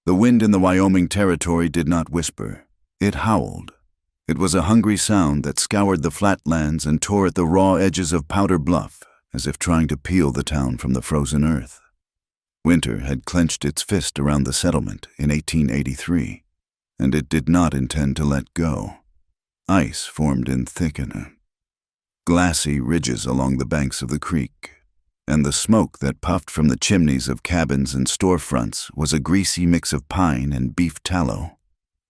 The wind in the Wyoming Territory did not whisper. It howled. It was a hungry sound that scoured the flatlands and tore at the raw edges of Powder Bluff, as if trying to peel the town from the frozen earth. Winter had clenched its fist around the settlement in 1883, and it did not intend to let go. Ice formed in thick and glassy ridges along the banks of the creek, and the smoke that puffed from the chimneys of cabins and storefronts was a greasy mix of pine and beef tallow,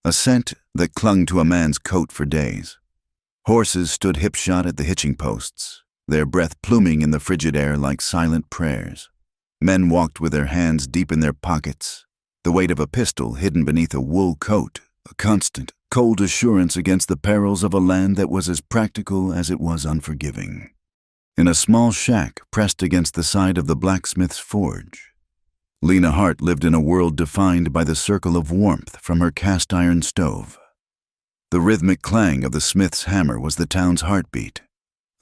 a scent that clung to a man's coat for days. Horses stood hip-shot at the hitching posts, their breath pluming in the frigid air like silent prayers. Men walked with their hands deep in their pockets, the weight of a pistol hidden beneath a wool coat, a constant, cold assurance against the perils of a land that was as practical as it was unforgiving. In a small shack pressed against the side of the blacksmith's forge, Lena Hart lived in a world defined by the circle of warmth from her cast-iron stove. The rhythmic clang of the smith's hammer was the town's heartbeat,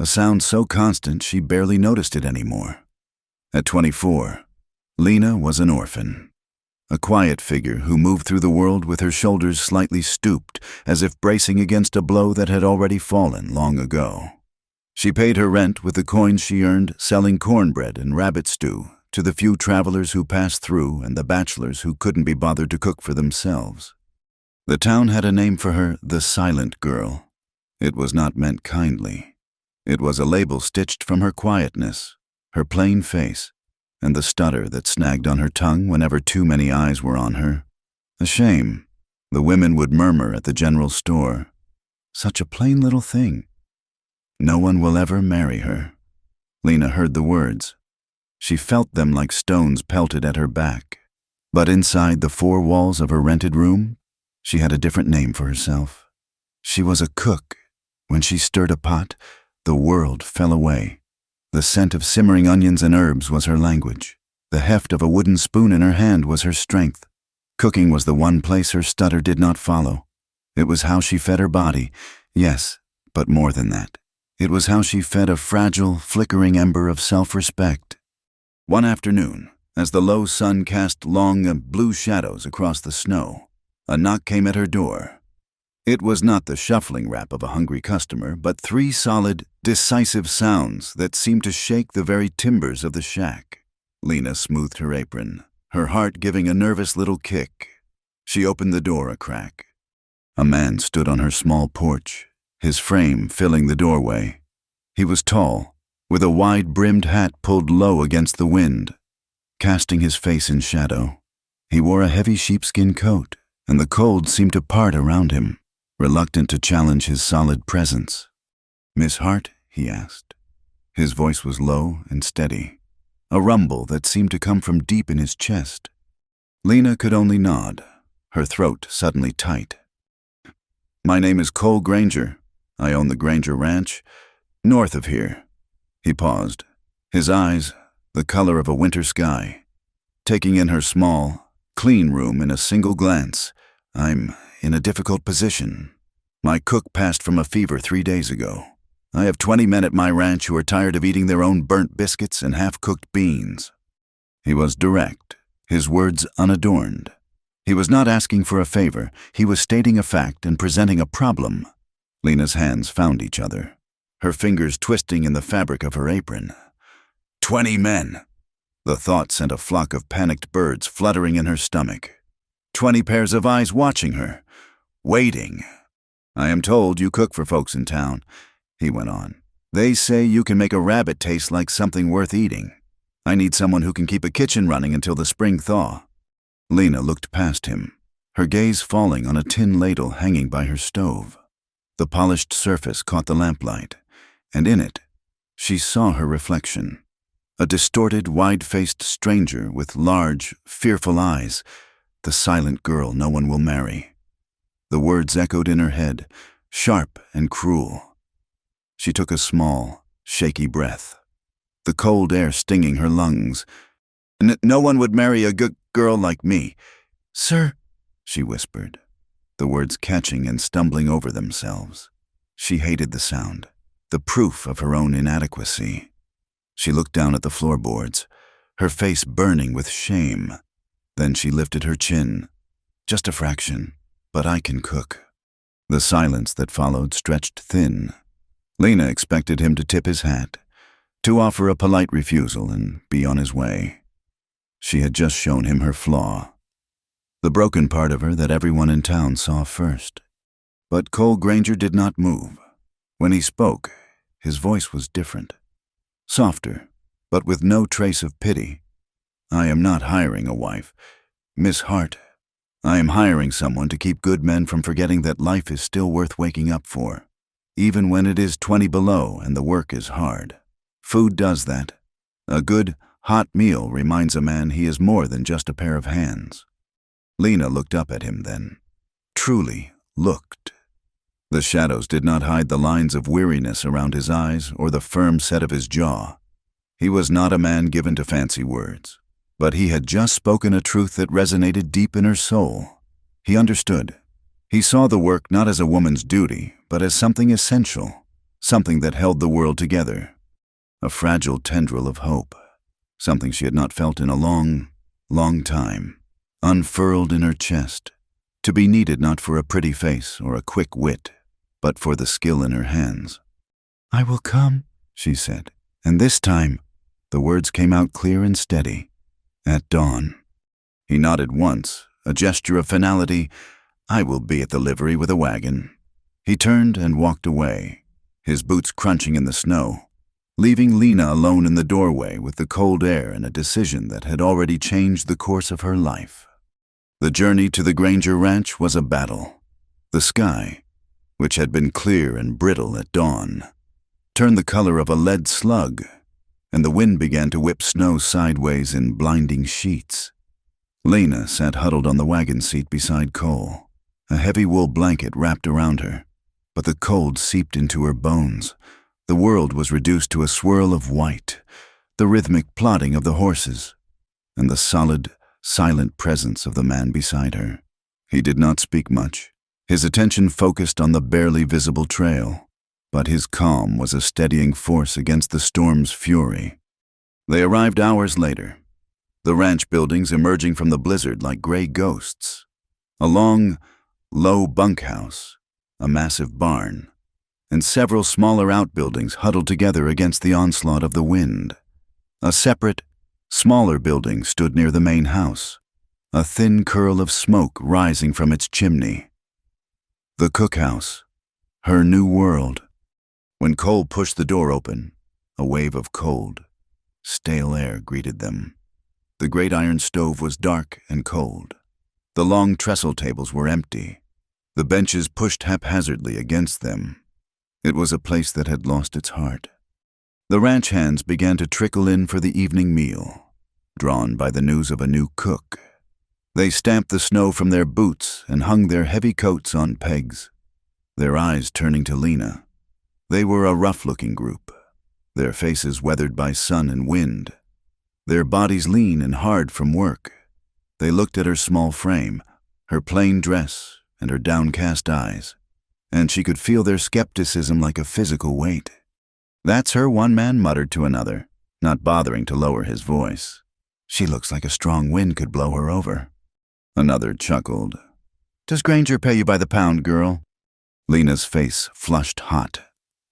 a sound so constant she barely noticed it anymore. At 24, Lena was an orphan, a quiet figure who moved through the world with her shoulders slightly stooped, as if bracing against a blow that had already fallen long ago. She paid her rent with the coins she earned selling cornbread and rabbit stew to the few travelers who passed through and the bachelors who couldn't be bothered to cook for themselves. The town had a name for her, the Silent Girl. It was not meant kindly. It was a label stitched from her quietness, her plain face, and the stutter that snagged on her tongue whenever too many eyes were on her. A shame, the women would murmur at the general store. Such a plain little thing. No one will ever marry her. Lena heard the words. She felt them like stones pelted at her back. But inside the four walls of her rented room, she had a different name for herself. She was a cook. When she stirred a pot, the world fell away. The scent of simmering onions and herbs was her language. The heft of a wooden spoon in her hand was her strength. Cooking was the one place her stutter did not follow. It was how she fed her body, yes, but more than that. It was how she fed a fragile, flickering ember of self-respect. One afternoon, as the low sun cast long, blue shadows across the snow, a knock came at her door. It was not the shuffling rap of a hungry customer, but three solid, decisive sounds that seemed to shake the very timbers of the shack. Lena smoothed her apron, her heart giving a nervous little kick. She opened the door a crack. A man stood on her small porch, his frame filling the doorway. He was tall, with a wide-brimmed hat pulled low against the wind, casting his face in shadow. He wore a heavy sheepskin coat, and the cold seemed to part around him, reluctant to challenge his solid presence. "Miss Hart?" he asked. His voice was low and steady, a rumble that seemed to come from deep in his chest. Lena could only nod, her throat suddenly tight. "My name is Cole Granger. I own the Granger Ranch, north of here." He paused, his eyes the color of a winter sky, taking in her small, clean room in a single glance. "I'm in a difficult position. My cook passed from a fever 3 days ago. I have 20 men at my ranch who are tired of eating their own burnt biscuits and half-cooked beans." He was direct, his words unadorned. He was not asking for a favor, he was stating a fact and presenting a problem. Lena's hands found each other, her fingers twisting in the fabric of her apron. 20 men! The thought sent a flock of panicked birds fluttering in her stomach. 20 pairs of eyes watching her, waiting. "I am told you cook for folks in town," he went on. "They say you can make a rabbit taste like something worth eating. I need someone who can keep a kitchen running until the spring thaw." Lena looked past him, her gaze falling on a tin ladle hanging by her stove. The polished surface caught the lamplight, and in it, she saw her reflection. A distorted, wide-faced stranger with large, fearful eyes, the silent girl no one will marry. The words echoed in her head, sharp and cruel. She took a small, shaky breath, the cold air stinging her lungs. No one would marry a good girl like me." "Sir," she whispered, the words catching and stumbling over themselves. She hated the sound, the proof of her own inadequacy. She looked down at the floorboards, her face burning with shame. Then she lifted her chin, Just a fraction, but I can cook." The silence that followed stretched thin. Lena expected him to tip his hat, to offer a polite refusal and be on his way. She had just shown him her flaw, the broken part of her that everyone in town saw first. But Cole Granger did not move. When he spoke, his voice was different, softer, but with no trace of pity. "I am not hiring a wife, Miss Hart. I am hiring someone to keep good men from forgetting that life is still worth waking up for, even when it is 20 below and the work is hard. Food does that. A good, hot meal reminds a man he is more than just a pair of hands." Lena looked up at him then. Truly looked. The shadows did not hide the lines of weariness around his eyes or the firm set of his jaw. He was not a man given to fancy words, but he had just spoken a truth that resonated deep in her soul. He understood. He saw the work not as a woman's duty, but as something essential, something that held the world together. A fragile tendril of hope, something she had not felt in a long, long time, unfurled in her chest, to be needed not for a pretty face or a quick wit, but for the skill in her hands. "I will come," she said, and this time the words came out clear and steady. "At dawn." He nodded once, a gesture of finality. "I will be at the livery with a wagon." He turned and walked away, his boots crunching in the snow, leaving Lena alone in the doorway with the cold air and a decision that had already changed the course of her life. The journey to the Granger Ranch was a battle. The sky, which had been clear and brittle at dawn, turned the color of a lead slug, and the wind began to whip snow sideways in blinding sheets. Lena sat huddled on the wagon seat beside Cole, a heavy wool blanket wrapped around her, but the cold seeped into her bones. The world was reduced to a swirl of white, the rhythmic plodding of the horses, and the solid, silent presence of the man beside her. He did not speak much, his attention focused on the barely visible trail, but his calm was a steadying force against the storm's fury. They arrived hours later, the ranch buildings emerging from the blizzard like gray ghosts. A long, low bunkhouse, a massive barn, and several smaller outbuildings huddled together against the onslaught of the wind. A separate, smaller building stood near the main house, a thin curl of smoke rising from its chimney. The cookhouse, her new world. When Cole pushed the door open, a wave of cold, stale air greeted them. The great iron stove was dark and cold. The long trestle tables were empty, the benches pushed haphazardly against them. It was a place that had lost its heart. The ranch hands began to trickle in for the evening meal, drawn by the news of a new cook. They stamped the snow from their boots and hung their heavy coats on pegs, their eyes turning to Lena. They were a rough-looking group, their faces weathered by sun and wind, their bodies lean and hard from work. They looked at her small frame, her plain dress, and her downcast eyes, and she could feel their skepticism like a physical weight. "That's her," one man muttered to another, not bothering to lower his voice. "She looks like a strong wind could blow her over." Another chuckled. "Does Granger pay you by the pound, girl?" Lena's face flushed hot.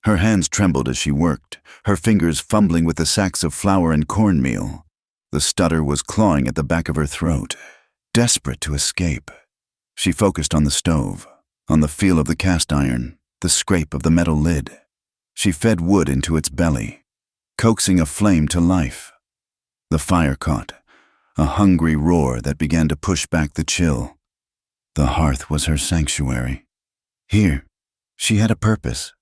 Her hands trembled as she worked, her fingers fumbling with the sacks of flour and cornmeal. The stutter was clawing at the back of her throat, desperate to escape. She focused on the stove, on the feel of the cast iron, the scrape of the metal lid. She fed wood into its belly, coaxing a flame to life. The fire caught, a hungry roar that began to push back the chill. The hearth was her sanctuary. Here, she had a purpose.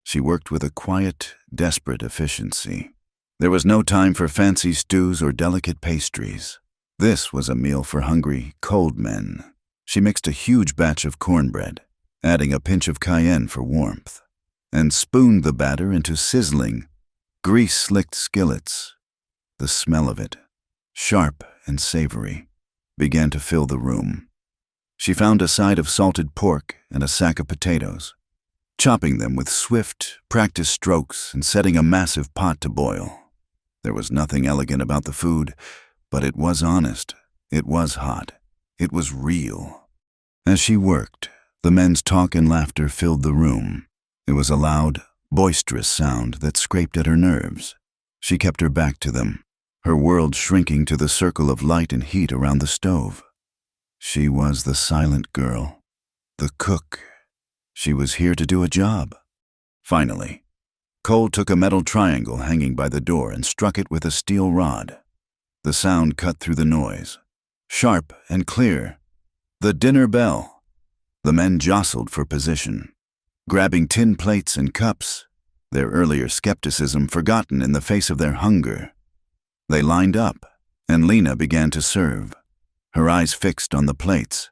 She worked with a quiet, desperate efficiency. There was no time for fancy stews or delicate pastries. This was a meal for hungry, cold men. She mixed a huge batch of cornbread, adding a pinch of cayenne for warmth, and spooned the batter into sizzling, grease-slicked skillets. The smell of it, sharp and savory, began to fill the room. She found a side of salted pork and a sack of potatoes, chopping them with swift, practiced strokes and setting a massive pot to boil. There was nothing elegant about the food, but it was honest, it was hot, it was real. As she worked, the men's talk and laughter filled the room. It was a loud, boisterous sound that scraped at her nerves. She kept her back to them, her world shrinking to the circle of light and heat around the stove. She was the silent girl, the cook. She was here to do a job. Finally, Cole took a metal triangle hanging by the door and struck it with a steel rod. The sound cut through the noise, sharp and clear. The dinner bell. The men jostled for position, grabbing tin plates and cups, their earlier skepticism forgotten in the face of their hunger. They lined up, and Lena began to serve, her eyes fixed on the plates,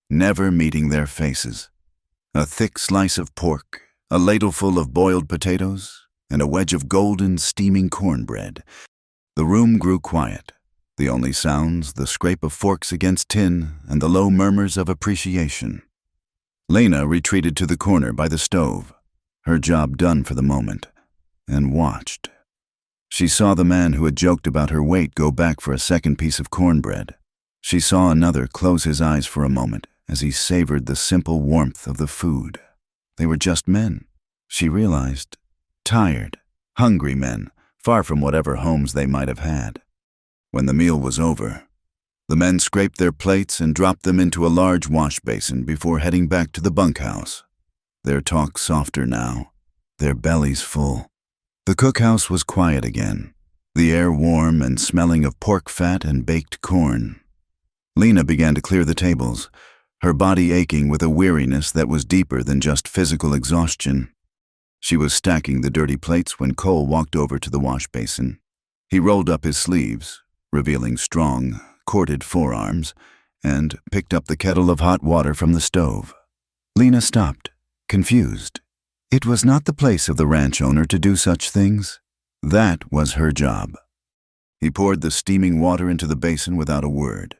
never meeting their faces. A thick slice of pork, a ladleful of boiled potatoes, and a wedge of golden, steaming cornbread. The room grew quiet, the only sounds the scrape of forks against tin and the low murmurs of appreciation. Lena retreated to the corner by the stove, her job done for the moment, and watched. She saw the man who had joked about her weight go back for a second piece of cornbread. She saw another close his eyes for a moment as he savored the simple warmth of the food. They were just men, she realized. Tired, hungry men, far from whatever homes they might have had. When the meal was over, the men scraped their plates and dropped them into a large wash basin before heading back to the bunkhouse. Their talk softer now, their bellies full. The cookhouse was quiet again, the air warm and smelling of pork fat and baked corn. Lena began to clear the tables, her body aching with a weariness that was deeper than just physical exhaustion. She was stacking the dirty plates when Cole walked over to the wash basin. He rolled up his sleeves, revealing strong, corded forearms, and picked up the kettle of hot water from the stove. Lena stopped, confused. It was not the place of the ranch owner to do such things. That was her job. He poured the steaming water into the basin without a word,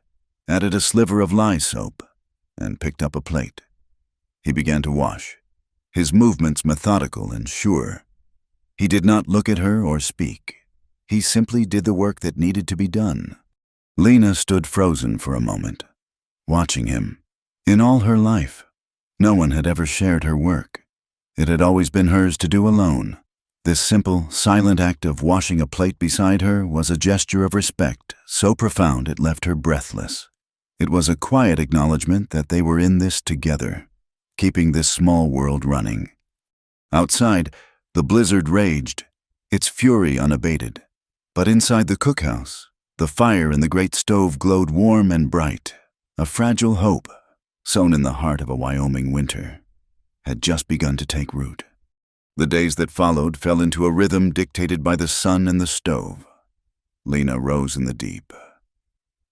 added a sliver of lye soap, and picked up a plate. He began to wash, his movements methodical and sure. He did not look at her or speak. He simply did the work that needed to be done. Lena stood frozen for a moment, watching him. In all her life, no one had ever shared her work. It had always been hers to do alone. This simple, silent act of washing a plate beside her was a gesture of respect so profound it left her breathless. It was a quiet acknowledgement that they were in this together, keeping this small world running. Outside, the blizzard raged, its fury unabated. But inside the cookhouse, the fire in the great stove glowed warm and bright. A fragile hope, sown in the heart of a Wyoming winter, had just begun to take root. The days that followed fell into a rhythm dictated by the sun and the stove. Lena rose in the deep,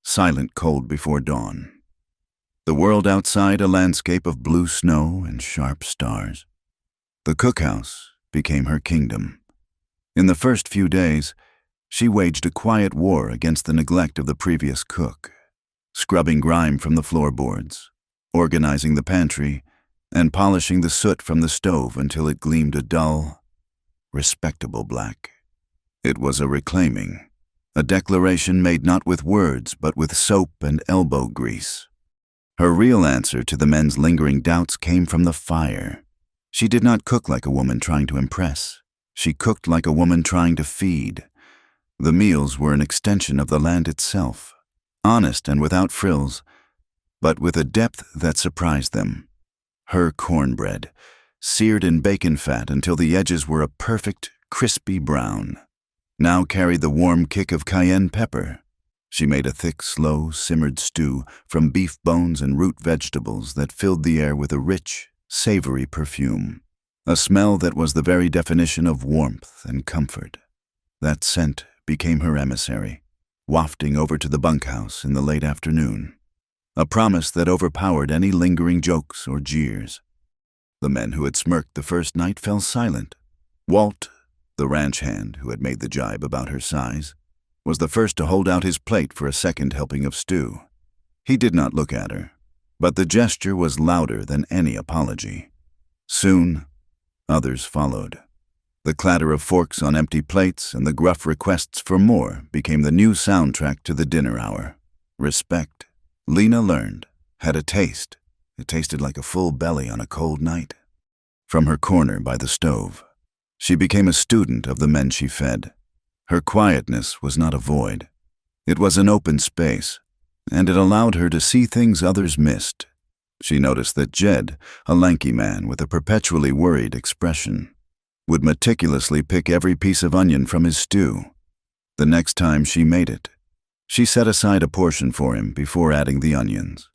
silent cold before dawn. The world outside a landscape of blue snow and sharp stars. The cookhouse became her kingdom. In the first few days, she waged a quiet war against the neglect of the previous cook, scrubbing grime from the floorboards, organizing the pantry, and polishing the soot from the stove until it gleamed a dull, respectable black. It was a reclaiming, a declaration made not with words but with soap and elbow grease. Her real answer to the men's lingering doubts came from the fire. She did not cook like a woman trying to impress. She cooked like a woman trying to feed. The meals were an extension of the land itself, honest and without frills, but with a depth that surprised them. Her cornbread, seared in bacon fat until the edges were a perfect, crispy brown, now carried the warm kick of cayenne pepper. She made a thick, slow, simmered stew from beef bones and root vegetables that filled the air with a rich, savory perfume, a smell that was the very definition of warmth and comfort. That scent became her emissary, wafting over to the bunkhouse in the late afternoon, a promise that overpowered any lingering jokes or jeers. The men who had smirked the first night fell silent. Walt, the ranch hand who had made the jibe about her size, was the first to hold out his plate for a second helping of stew. He did not look at her, but the gesture was louder than any apology. Soon, others followed. The clatter of forks on empty plates and the gruff requests for more became the new soundtrack to the dinner hour. Respect, Lena learned, had a taste, It tasted like a full belly on a cold night. From her corner by the stove, she became a student of the men she fed. Her quietness was not a void. It was an open space, and it allowed her to see things others missed. She noticed that Jed, a lanky man with a perpetually worried expression, would meticulously pick every piece of onion from his stew. The next time she made it, she set aside a portion for him before adding the onions,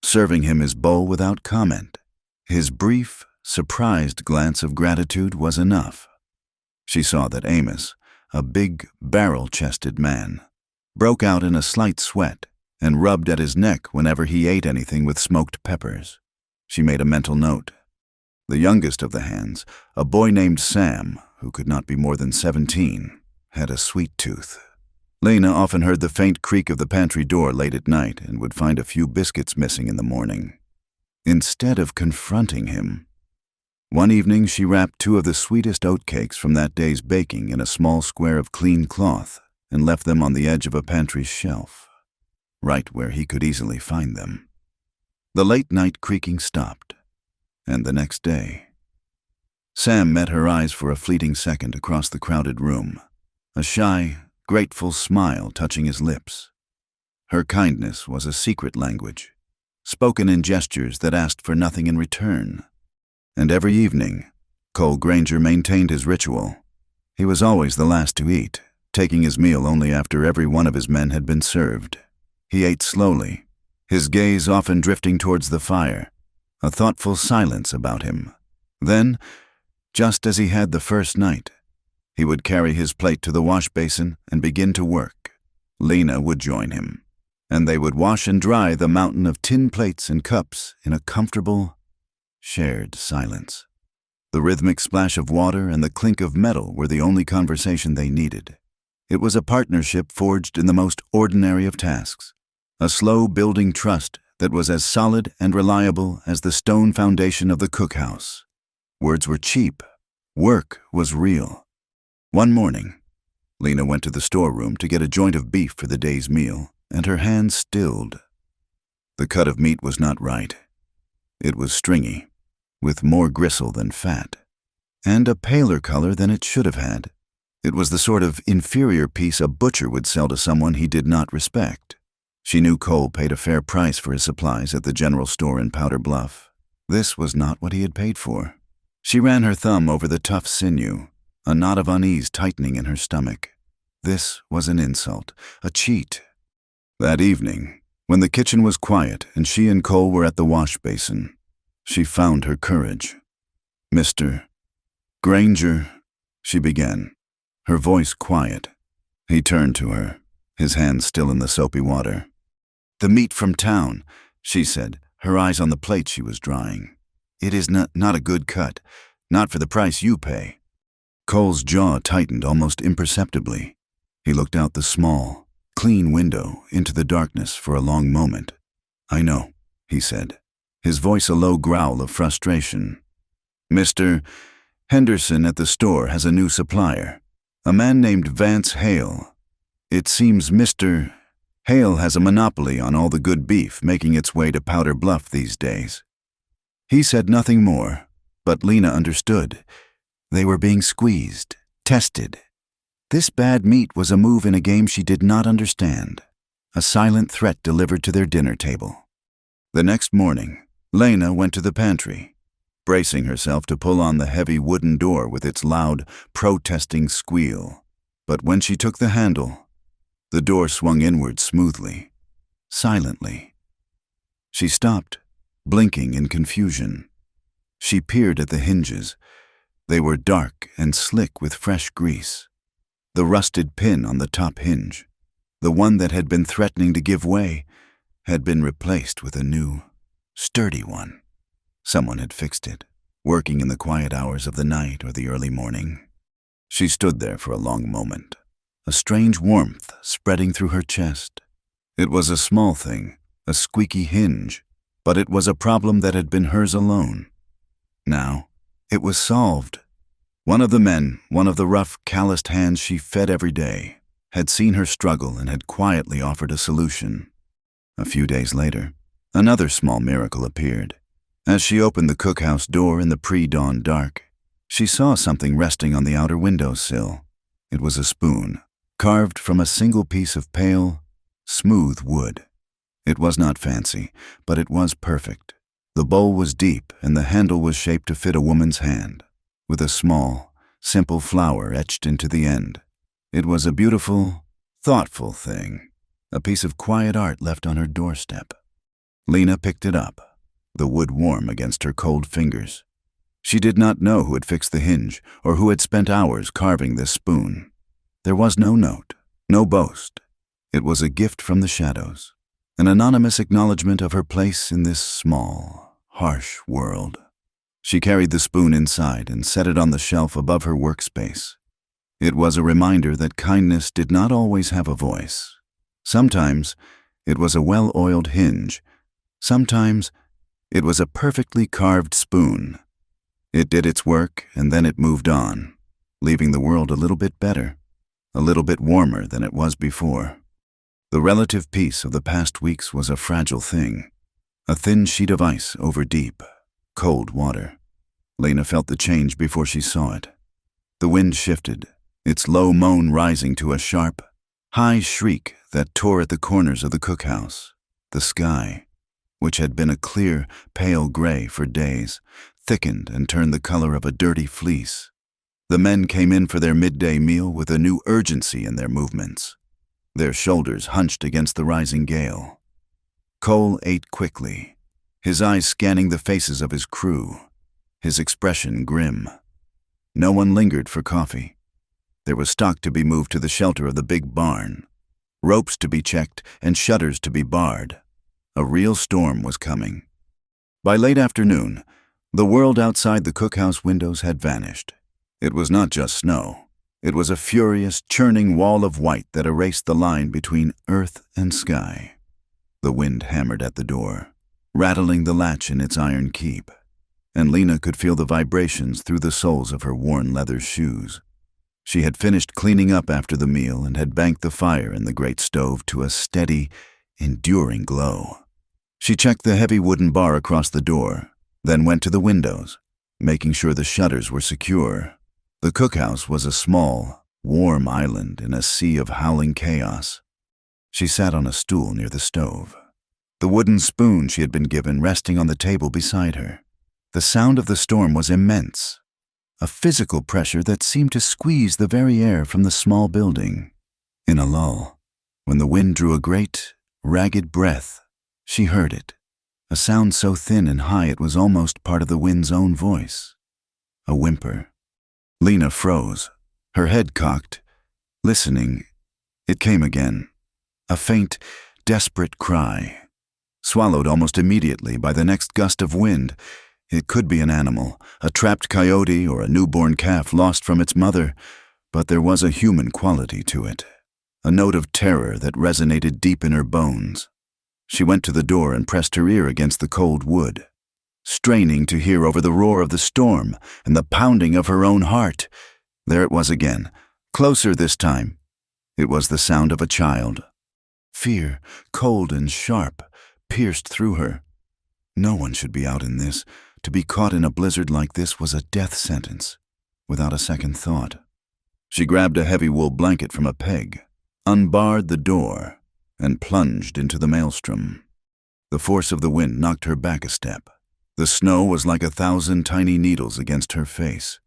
serving him his bowl without comment. His brief, surprised glance of gratitude was enough. She saw that Amos, a big, barrel-chested man, broke out in a slight sweat and rubbed at his neck whenever he ate anything with smoked peppers. She made a mental note. The youngest of the hands, a boy named Sam, who could not be more than 17, had a sweet tooth. Lena often heard the faint creak of the pantry door late at night and would find a few biscuits missing in the morning. Instead of confronting him, one evening she wrapped 2 of the sweetest oatcakes from that day's baking in a small square of clean cloth and left them on the edge of a pantry shelf, right where he could easily find them. The late-night creaking stopped, and the next day, Sam met her eyes for a fleeting second across the crowded room, a shy, grateful smile touching his lips. Her kindness was a secret language, spoken in gestures that asked for nothing in return. And every evening, Cole Granger maintained his ritual. He was always the last to eat, taking his meal only after every one of his men had been served. He ate slowly, his gaze often drifting towards the fire, a thoughtful silence about him. Then, just as he had the first night, he would carry his plate to the wash basin and begin to work. Lena would join him, and they would wash and dry the mountain of tin plates and cups in a comfortable, shared silence. The rhythmic splash of water and the clink of metal were the only conversation they needed. It was a partnership forged in the most ordinary of tasks, a slow-building trust that was as solid and reliable as the stone foundation of the cookhouse. Words were cheap. Work was real. One morning, Lena went to the storeroom to get a joint of beef for the day's meal, and her hand stilled. The cut of meat was not right. It was stringy, with more gristle than fat, and a paler color than it should have had. It was the sort of inferior piece a butcher would sell to someone he did not respect. She knew Cole paid a fair price for his supplies at the general store in Powder Bluff. This was not what he had paid for. She ran her thumb over the tough sinew, a knot of unease tightening in her stomach. This was an insult, a cheat. That evening, when the kitchen was quiet and she and Cole were at the wash basin, she found her courage. "Mr. Granger," she began, her voice quiet. He turned to her, his hands still in the soapy water. "The meat from town," she said, her eyes on the plate she was drying. "It is not a good cut, not for the price you pay." Cole's jaw tightened almost imperceptibly. He looked out the small, clean window into the darkness for a long moment. "I know," he said, his voice a low growl of frustration. "Mr. Henderson at the store has a new supplier, a man named Vance Hale. It seems Mr. Hale has a monopoly on all the good beef making its way to Powder Bluff these days." He said nothing more, but Lena understood. They were being squeezed, tested. This bad meat was a move in a game she did not understand, a silent threat delivered to their dinner table. The next morning, Lena went to the pantry, bracing herself to pull on the heavy wooden door with its loud, protesting squeal. But when she took the handle, the door swung inward smoothly, silently. She stopped, blinking in confusion. She peered at the hinges. They were dark and slick with fresh grease. The rusted pin on the top hinge, the one that had been threatening to give way, had been replaced with a new, sturdy one. Someone had fixed it, working in the quiet hours of the night or the early morning. She stood there for a long moment, a strange warmth spreading through her chest. It was a small thing, a squeaky hinge, but it was a problem that had been hers alone. Now, it was solved. One of the men, one of the rough, calloused hands she fed every day, had seen her struggle and had quietly offered a solution. A few days later, Another small miracle appeared. As she opened the cookhouse door in the pre-dawn dark, she saw something resting on the outer windowsill. It was a spoon, carved from a single piece of pale, smooth wood. It was not fancy, but it was perfect. The bowl was deep, and the handle was shaped to fit a woman's hand, with a small, simple flower etched into the end. It was a beautiful, thoughtful thing, a piece of quiet art left on her doorstep. Lena picked it up, the wood warm against her cold fingers. She did not know who had fixed the hinge or who had spent hours carving this spoon. There was no note, no boast. It was a gift from the shadows, an anonymous acknowledgement of her place in this small, harsh world. She carried the spoon inside and set it on the shelf above her workspace. It was a reminder that kindness did not always have a voice. Sometimes it was a well-oiled hinge. Sometimes it was a perfectly carved spoon. It did its work, and then it moved on, leaving the world a little bit better, a little bit warmer than it was before. The relative peace of the past weeks was a fragile thing, a thin sheet of ice over deep, cold water. Lena felt the change before she saw it. The wind shifted, its low moan rising to a sharp, high shriek that tore at the corners of the cookhouse. The sky, which had been a clear, pale gray for days, thickened and turned the color of a dirty fleece. The men came in for their midday meal with a new urgency in their movements, their shoulders hunched against the rising gale. Cole ate quickly, his eyes scanning the faces of his crew, his expression grim. No one lingered for coffee. There was stock to be moved to the shelter of the big barn, ropes to be checked and shutters to be barred. A real storm was coming. By late afternoon, the world outside the cookhouse windows had vanished. It was not just snow. It was a furious, churning wall of white that erased the line between earth and sky. The wind hammered at the door, rattling the latch in its iron keep, and Lena could feel the vibrations through the soles of her worn leather shoes. She had finished cleaning up after the meal and had banked the fire in the great stove to a steady, enduring glow. She checked the heavy wooden bar across the door, then went to the windows, making sure the shutters were secure. The cookhouse was a small, warm island in a sea of howling chaos. She sat on a stool near the stove, the wooden spoon she had been given resting on the table beside her. The sound of the storm was immense, a physical pressure that seemed to squeeze the very air from the small building. In a lull, when the wind drew a great, ragged breath, she heard it, a sound so thin and high it was almost part of the wind's own voice. A whimper. Lena froze, her head cocked, listening. It came again, a faint, desperate cry, swallowed almost immediately by the next gust of wind. It could be an animal, a trapped coyote or a newborn calf lost from its mother, but there was a human quality to it, a note of terror that resonated deep in her bones. She went to the door and pressed her ear against the cold wood, straining to hear over the roar of the storm and the pounding of her own heart. There it was again, closer this time. It was the sound of a child. Fear, cold and sharp, pierced through her. No one should be out in this. To be caught in a blizzard like this was a death sentence, without a second thought. She grabbed a heavy wool blanket from a peg, unbarred the door, and plunged into the maelstrom. The force of the wind knocked her back a step. The snow was like 1,000 tiny needles against her face,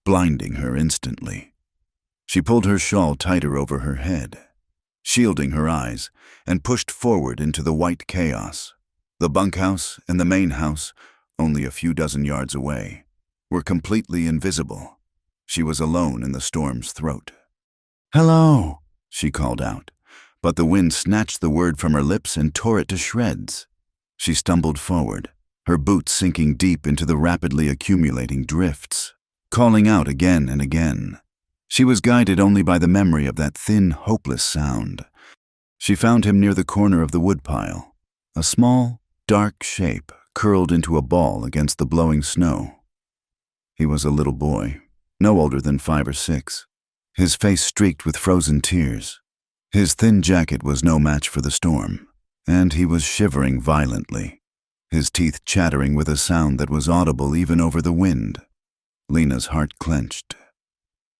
blinding her instantly. She pulled her shawl tighter over her head, shielding her eyes, and pushed forward into the white chaos. The bunkhouse and the main house, only a few dozen yards away, were completely invisible. She was alone in the storm's throat. "Hello," she called out, but the wind snatched the word from her lips and tore it to shreds. She stumbled forward, her boots sinking deep into the rapidly accumulating drifts, calling out again and again. She was guided only by the memory of that thin, hopeless sound. She found him near the corner of the woodpile, a small, dark shape curled into a ball against the blowing snow. He was a little boy, no older than 5 or 6, his face streaked with frozen tears. His thin jacket was no match for the storm, and he was shivering violently, his teeth chattering with a sound that was audible even over the wind. Lena's heart clenched.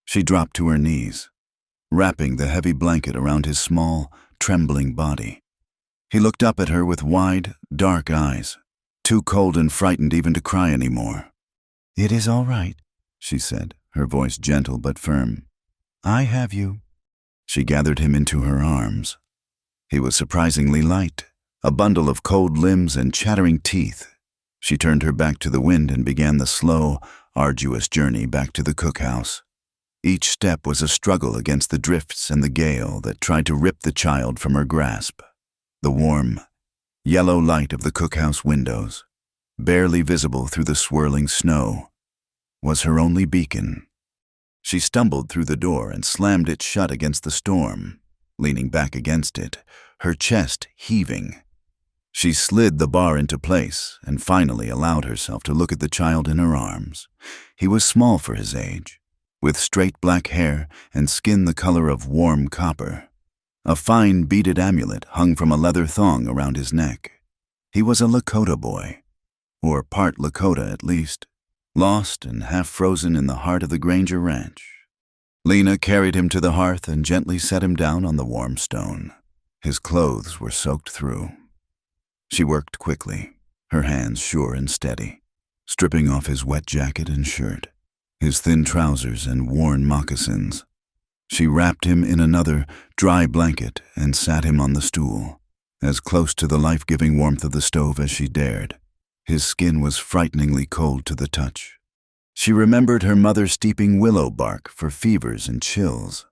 She dropped to her knees, wrapping the heavy blanket around his small, trembling body. He looked up at her with wide, dark eyes, too cold and frightened even to cry anymore. "It is all right," she said, her voice gentle but firm. "I have you." She gathered him into her arms. He was surprisingly light, a bundle of cold limbs and chattering teeth. She turned her back to the wind and began the slow, arduous journey back to the cookhouse. Each step was a struggle against the drifts and the gale that tried to rip the child from her grasp. The warm, yellow light of the cookhouse windows, barely visible through the swirling snow, was her only beacon. She stumbled through the door and slammed it shut against the storm, leaning back against it, her chest heaving. She slid the bar into place and finally allowed herself to look at the child in her arms. He was small for his age, with straight black hair and skin the color of warm copper. A fine beaded amulet hung from a leather thong around his neck. He was a Lakota boy, or part Lakota at least, lost and half frozen in the heart of the Granger Ranch. Lena carried him to the hearth and gently set him down on the warm stone. His clothes were soaked through. She worked quickly, her hands sure and steady, stripping off his wet jacket and shirt, his thin trousers and worn moccasins. She wrapped him in another, dry blanket and sat him on the stool, as close to the life-giving warmth of the stove as she dared. His skin was frighteningly cold to the touch. She remembered her mother steeping willow bark for fevers and chills.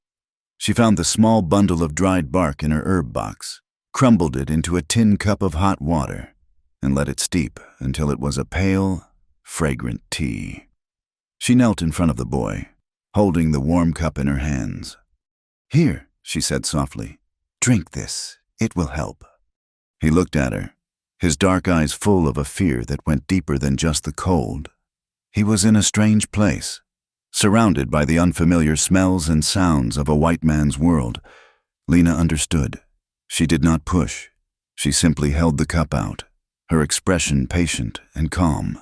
She found the small bundle of dried bark in her herb box, crumbled it into a tin cup of hot water, and let it steep until it was a pale, fragrant tea. She knelt in front of the boy, holding the warm cup in her hands. "Here," she said softly, "drink this. It will help." He looked at her, his dark eyes full of a fear that went deeper than just the cold. He was in a strange place, surrounded by the unfamiliar smells and sounds of a white man's world. Lena understood. She did not push. She simply held the cup out, her expression patient and calm.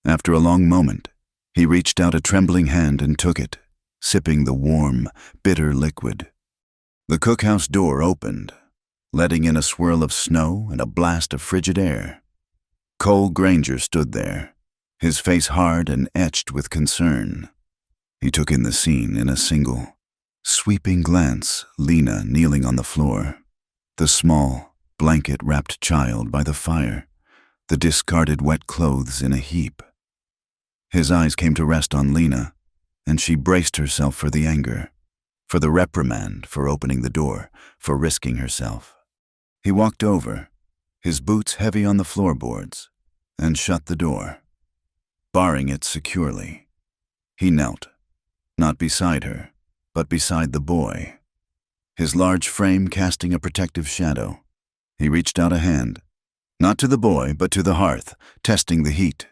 After a long moment, he reached out a trembling hand and took it, sipping the warm, bitter liquid. The cookhouse door opened, letting in a swirl of snow and a blast of frigid air. Cole Granger stood there, his face hard and etched with concern. He took in the scene in a single, sweeping glance. Lena kneeling on the floor, the small, blanket-wrapped child by the fire, the discarded wet clothes in a heap. His eyes came to rest on Lena, and she braced herself for the anger, for the reprimand for opening the door, for risking herself. He walked over, his boots heavy on the floorboards, and shut the door, barring it securely. He knelt, not beside her, but beside the boy, his large frame casting a protective shadow. He reached out a hand, not to the boy, but to the hearth, testing the heat.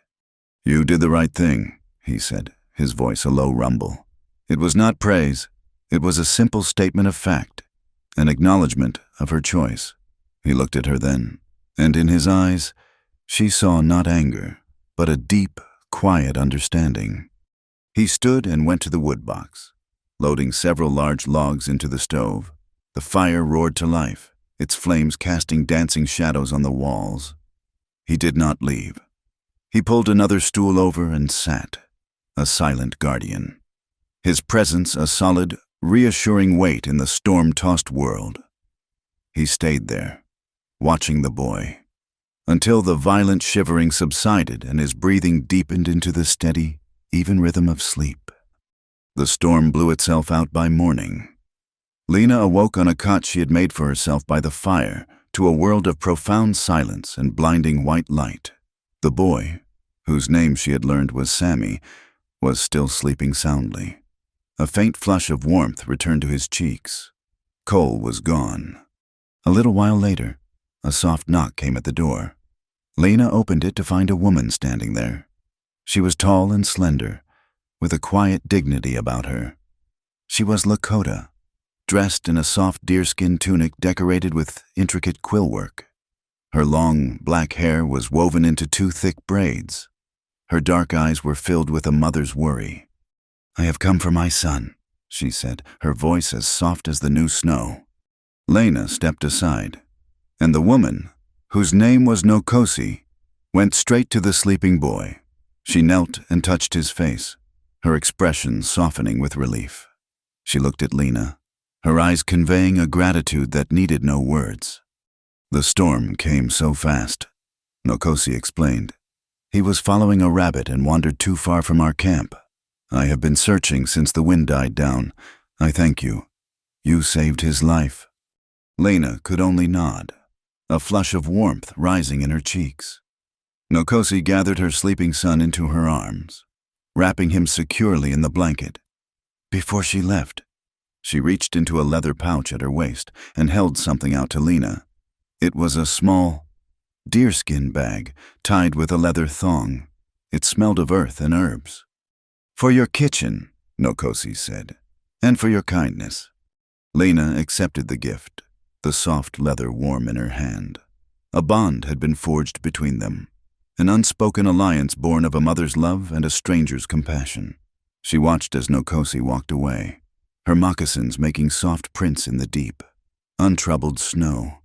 "You did the right thing," he said, his voice a low rumble. It was not praise. It was a simple statement of fact, an acknowledgement of her choice. He looked at her then, and in his eyes, she saw not anger, but a deep, quiet understanding. He stood and went to the wood box, loading several large logs into the stove. The fire roared to life, its flames casting dancing shadows on the walls. He did not leave. He pulled another stool over and sat, a silent guardian. His presence a solid, reassuring weight in the storm-tossed world. He stayed there, watching the boy, until the violent shivering subsided and his breathing deepened into the steady, even rhythm of sleep. The storm blew itself out by morning. Lena awoke on a cot she had made for herself by the fire to a world of profound silence and blinding white light. The boy, whose name she had learned was Sammy, was still sleeping soundly. A faint flush of warmth returned to his cheeks. Cole was gone. A little while later, a soft knock came at the door. Lena opened it to find a woman standing there. She was tall and slender, with a quiet dignity about her. She was Lakota, dressed in a soft deerskin tunic decorated with intricate quill work. Her long, black hair was woven into two thick braids. Her dark eyes were filled with a mother's worry. "I have come for my son," she said, her voice as soft as the new snow. Lena stepped aside, and the woman, whose name was Nokosi, went straight to the sleeping boy. She knelt and touched his face, her expression softening with relief. She looked at Lena, her eyes conveying a gratitude that needed no words. "The storm came so fast," Nokosi explained. "He was following a rabbit and wandered too far from our camp. I have been searching since the wind died down. I thank you. You saved his life." Lena could only nod, a flush of warmth rising in her cheeks. Nokosi gathered her sleeping son into her arms, wrapping him securely in the blanket. Before she left, she reached into a leather pouch at her waist and held something out to Lena. It was a small, deerskin bag tied with a leather thong. It smelled of earth and herbs. "For your kitchen," Nokosi said, "and for your kindness." Lena accepted the gift, the soft leather warm in her hand. A bond had been forged between them, an unspoken alliance born of a mother's love and a stranger's compassion. She watched as Nokosi walked away, her moccasins making soft prints in the deep, untroubled snow.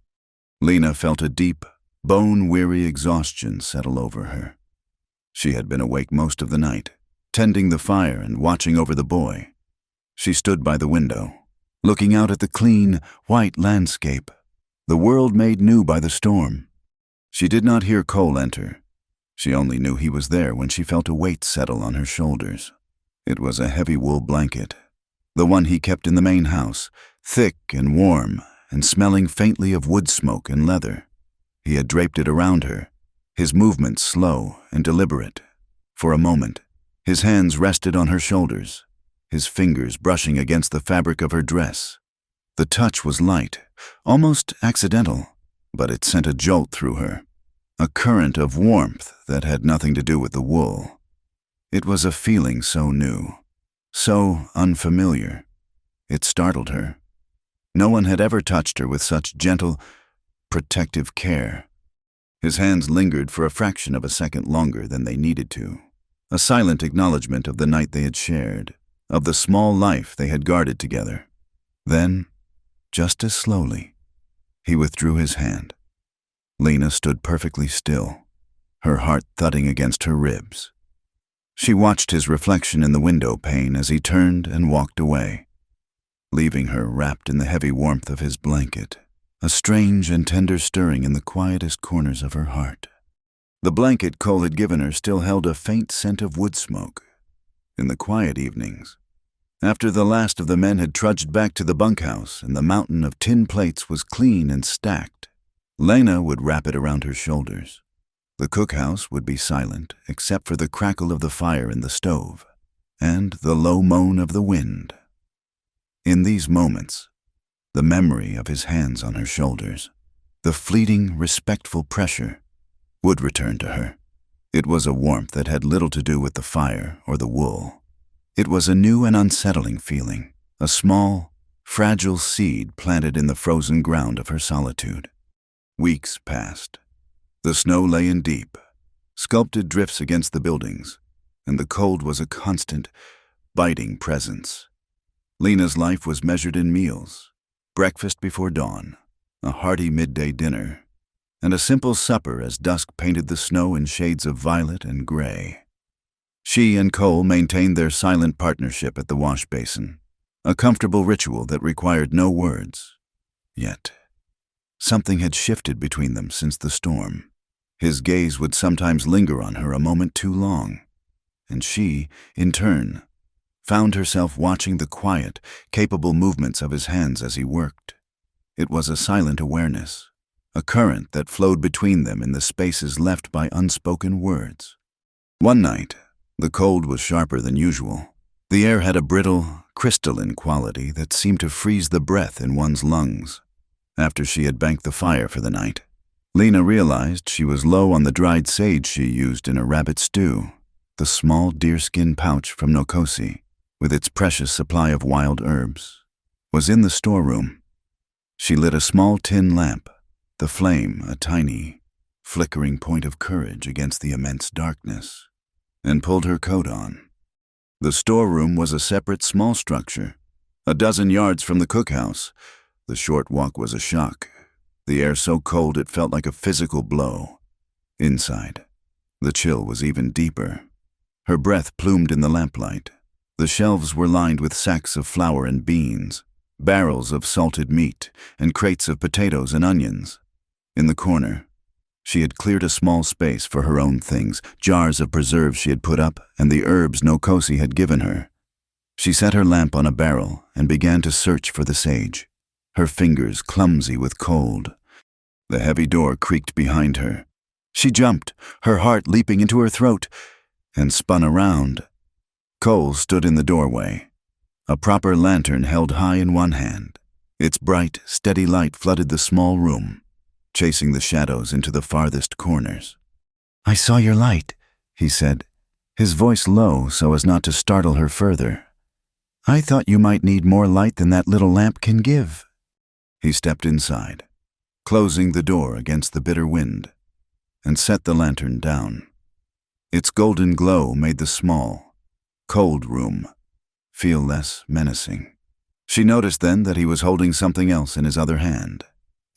Lena felt a deep, bone-weary exhaustion settle over her. She had been awake most of the night, tending the fire and watching over the boy. She stood by the window, looking out at the clean, white landscape, the world made new by the storm. She did not hear Cole enter. She only knew he was there when she felt a weight settle on her shoulders. It was a heavy wool blanket, the one he kept in the main house, thick and warm and smelling faintly of wood smoke and leather. He had draped it around her, his movements slow and deliberate. For a moment, his hands rested on her shoulders, his fingers brushing against the fabric of her dress. The touch was light, almost accidental, but it sent a jolt through her, a current of warmth that had nothing to do with the wool. It was a feeling so new, so unfamiliar. It startled her. No one had ever touched her with such gentle, protective care. His hands lingered for a fraction of a second longer than they needed to, a silent acknowledgement of the night they had shared, of the small life they had guarded together. Then, just as slowly, he withdrew his hand. Lena stood perfectly still, her heart thudding against her ribs. She watched his reflection in the window pane as he turned and walked away, leaving her wrapped in the heavy warmth of his blanket, a strange and tender stirring in the quietest corners of her heart. The blanket Cole had given her still held a faint scent of wood smoke. In the quiet evenings, after the last of the men had trudged back to the bunkhouse and the mountain of tin plates was clean and stacked, Lena would wrap it around her shoulders. The cookhouse would be silent except for the crackle of the fire in the stove and the low moan of the wind. In these moments, the memory of his hands on her shoulders, the fleeting, respectful pressure, would return to her. It was a warmth that had little to do with the fire or the wool. It was a new and unsettling feeling, a small, fragile seed planted in the frozen ground of her solitude. Weeks passed. The snow lay in deep, sculpted drifts against the buildings, and the cold was a constant, biting presence. Lena's life was measured in meals, breakfast before dawn, a hearty midday dinner, and a simple supper as dusk painted the snow in shades of violet and gray. She and Cole maintained their silent partnership at the wash basin, a comfortable ritual that required no words. Yet, something had shifted between them since the storm. His gaze would sometimes linger on her a moment too long, and she, in turn, found herself watching the quiet, capable movements of his hands as he worked. It was a silent awareness, a current that flowed between them in the spaces left by unspoken words. One night, the cold was sharper than usual. The air had a brittle, crystalline quality that seemed to freeze the breath in one's lungs. After she had banked the fire for the night, Lena realized she was low on the dried sage she used in a rabbit stew. The small deerskin pouch from Nokosi, with its precious supply of wild herbs, was in the storeroom. She lit a small tin lamp, the flame a tiny, flickering point of courage against the immense darkness, and pulled her coat on. The storeroom was a separate small structure, a dozen yards from the cookhouse. The short walk was a shock, the air so cold it felt like a physical blow. Inside, the chill was even deeper. Her breath plumed in the lamplight. The shelves were lined with sacks of flour and beans, barrels of salted meat, and crates of potatoes and onions. In the corner, she had cleared a small space for her own things, jars of preserves she had put up, and the herbs Nokosi had given her. She set her lamp on a barrel and began to search for the sage, her fingers clumsy with cold. The heavy door creaked behind her. She jumped, her heart leaping into her throat, and spun around. Cole stood in the doorway, a proper lantern held high in one hand. Its bright, steady light flooded the small room, chasing the shadows into the farthest corners. "I saw your light," he said, his voice low so as not to startle her further. "I thought you might need more light than that little lamp can give." He stepped inside, closing the door against the bitter wind, and set the lantern down. Its golden glow made the small, cold room feel less menacing. She noticed then that he was holding something else in his other hand.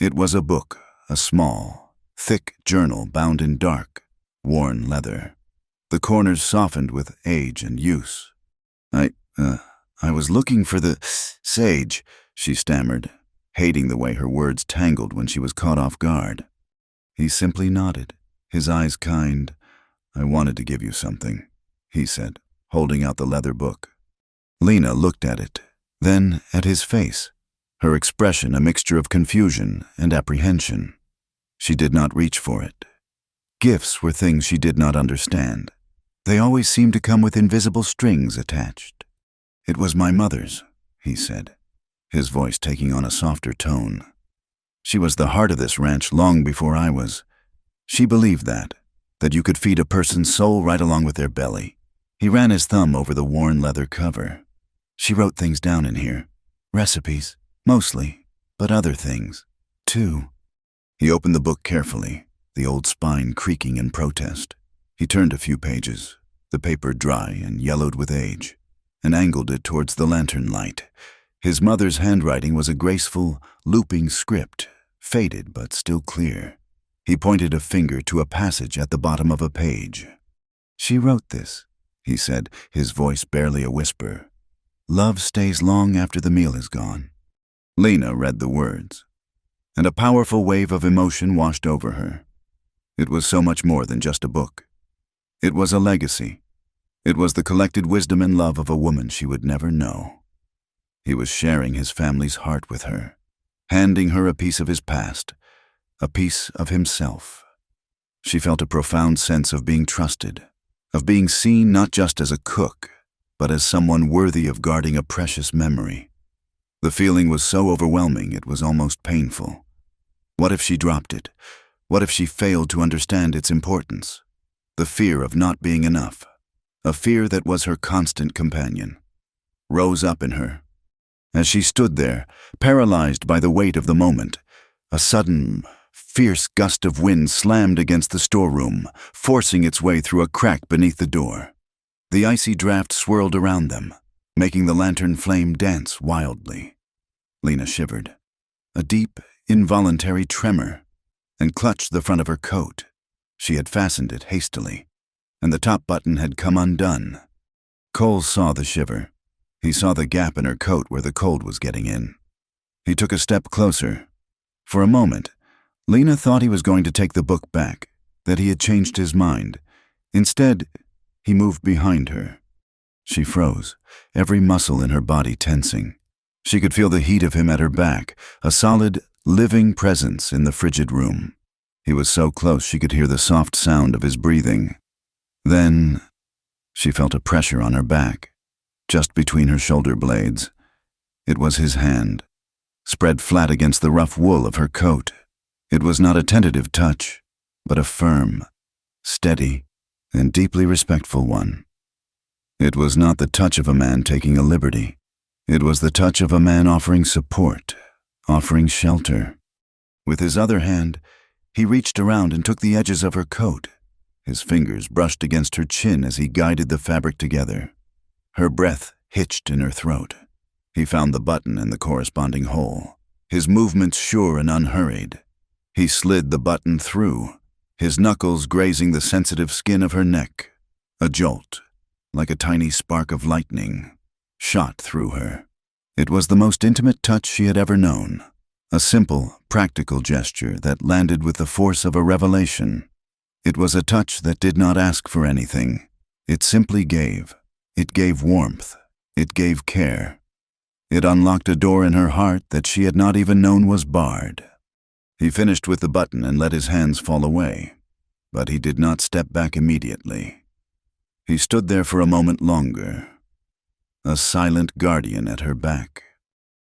It was a book, a small, thick journal bound in dark, worn leather. The corners softened with age and use. I was looking for the sage," she stammered, hating the way her words tangled when she was caught off guard. He simply nodded, his eyes kind. "I wanted to give you something," he said, holding out the leather book. Lena looked at it, then at his face, her expression a mixture of confusion and apprehension. She did not reach for it. Gifts were things she did not understand. They always seemed to come with invisible strings attached. "It was my mother's," he said, his voice taking on a softer tone. "She was the heart of this ranch long before I was. She believed that you could feed a person's soul right along with their belly." He ran his thumb over the worn leather cover. "She wrote things down in here. Recipes, mostly, but other things, too." He opened the book carefully, the old spine creaking in protest. He turned a few pages, the paper dry and yellowed with age, and angled it towards the lantern light. His mother's handwriting was a graceful, looping script, faded but still clear. He pointed a finger to a passage at the bottom of a page. "She wrote this," he said, his voice barely a whisper. "Love stays long after the meal is gone." Lena read the words, and a powerful wave of emotion washed over her. It was so much more than just a book. It was a legacy. It was the collected wisdom and love of a woman she would never know. He was sharing his family's heart with her, handing her a piece of his past, a piece of himself. She felt a profound sense of being trusted, of being seen not just as a cook, but as someone worthy of guarding a precious memory. The feeling was so overwhelming it was almost painful. What if she dropped it? What if she failed to understand its importance? The fear of not being enough, a fear that was her constant companion, rose up in her. As she stood there, paralyzed by the weight of the moment, a sudden, fierce gust of wind slammed against the storeroom, forcing its way through a crack beneath the door. The icy draft swirled around them, making the lantern flame dance wildly. Lena shivered, a deep, involuntary tremor, and clutched the front of her coat. She had fastened it hastily, and the top button had come undone. Cole saw the shiver. He saw the gap in her coat where the cold was getting in. He took a step closer. For a moment, Lena thought he was going to take the book back, that he had changed his mind. Instead, he moved behind her. She froze, every muscle in her body tensing. She could feel the heat of him at her back, a solid, living presence in the frigid room. He was so close she could hear the soft sound of his breathing. Then, she felt a pressure on her back, just between her shoulder blades. It was his hand, spread flat against the rough wool of her coat. It was not a tentative touch, but a firm, steady, and deeply respectful one. It was not the touch of a man taking a liberty. It was the touch of a man offering support, offering shelter. With his other hand, he reached around and took the edges of her coat. His fingers brushed against her chin as he guided the fabric together. Her breath hitched in her throat. He found the button and the corresponding hole, his movements sure and unhurried. He slid the button through, his knuckles grazing the sensitive skin of her neck. A jolt, like a tiny spark of lightning, shot through her. It was the most intimate touch she had ever known, a simple, practical gesture that landed with the force of a revelation. It was a touch that did not ask for anything. It simply gave. It gave warmth. It gave care. It unlocked a door in her heart that she had not even known was barred. He finished with the button and let his hands fall away, but he did not step back immediately. He stood there for a moment longer, a silent guardian at her back.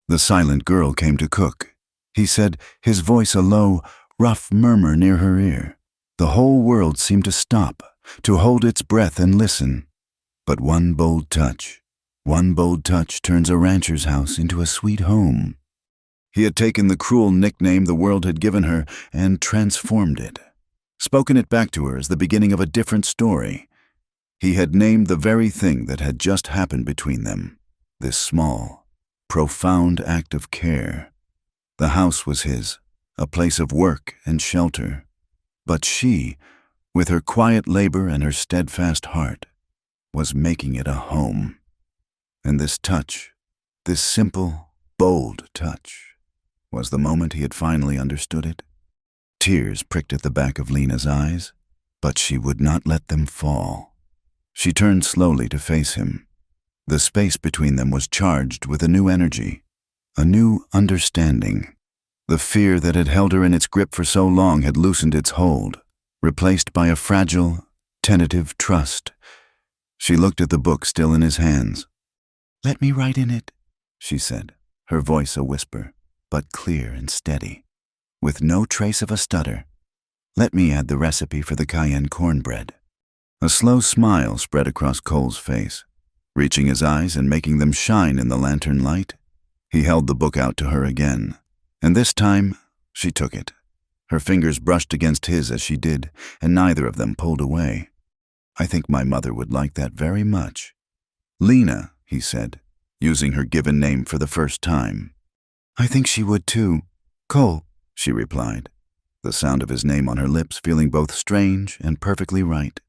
The silent girl came to cook. He said, his voice a low, rough murmur near her ear. The whole world seemed to stop, to hold its breath and listen. But one bold touch turns a rancher's house into a sweet home. He had taken the cruel nickname the world had given her and transformed it, spoken it back to her as the beginning of a different story. He had named the very thing that had just happened between them, this small, profound act of care. The house was his, a place of work and shelter. But she, with her quiet labor and her steadfast heart, was making it a home. And this touch, this simple, bold touch, was the moment he had finally understood it. Tears pricked at the back of Lena's eyes, but she would not let them fall. She turned slowly to face him. The space between them was charged with a new energy, a new understanding. The fear that had held her in its grip for so long had loosened its hold, replaced by a fragile, tentative trust. She looked at the book still in his hands. "Let me write in it," she said, her voice a whisper, but clear and steady, with no trace of a stutter. "Let me add the recipe for the cayenne cornbread." A slow smile spread across Cole's face. Reaching his eyes and making them shine in the lantern light, he held the book out to her again. And this time, she took it. Her fingers brushed against his as she did, and neither of them pulled away. "I think my mother would like that very much." "Lena," he said, using her given name for the first time. "I think she would too. Cole," she replied, the sound of his name on her lips feeling both strange and perfectly right.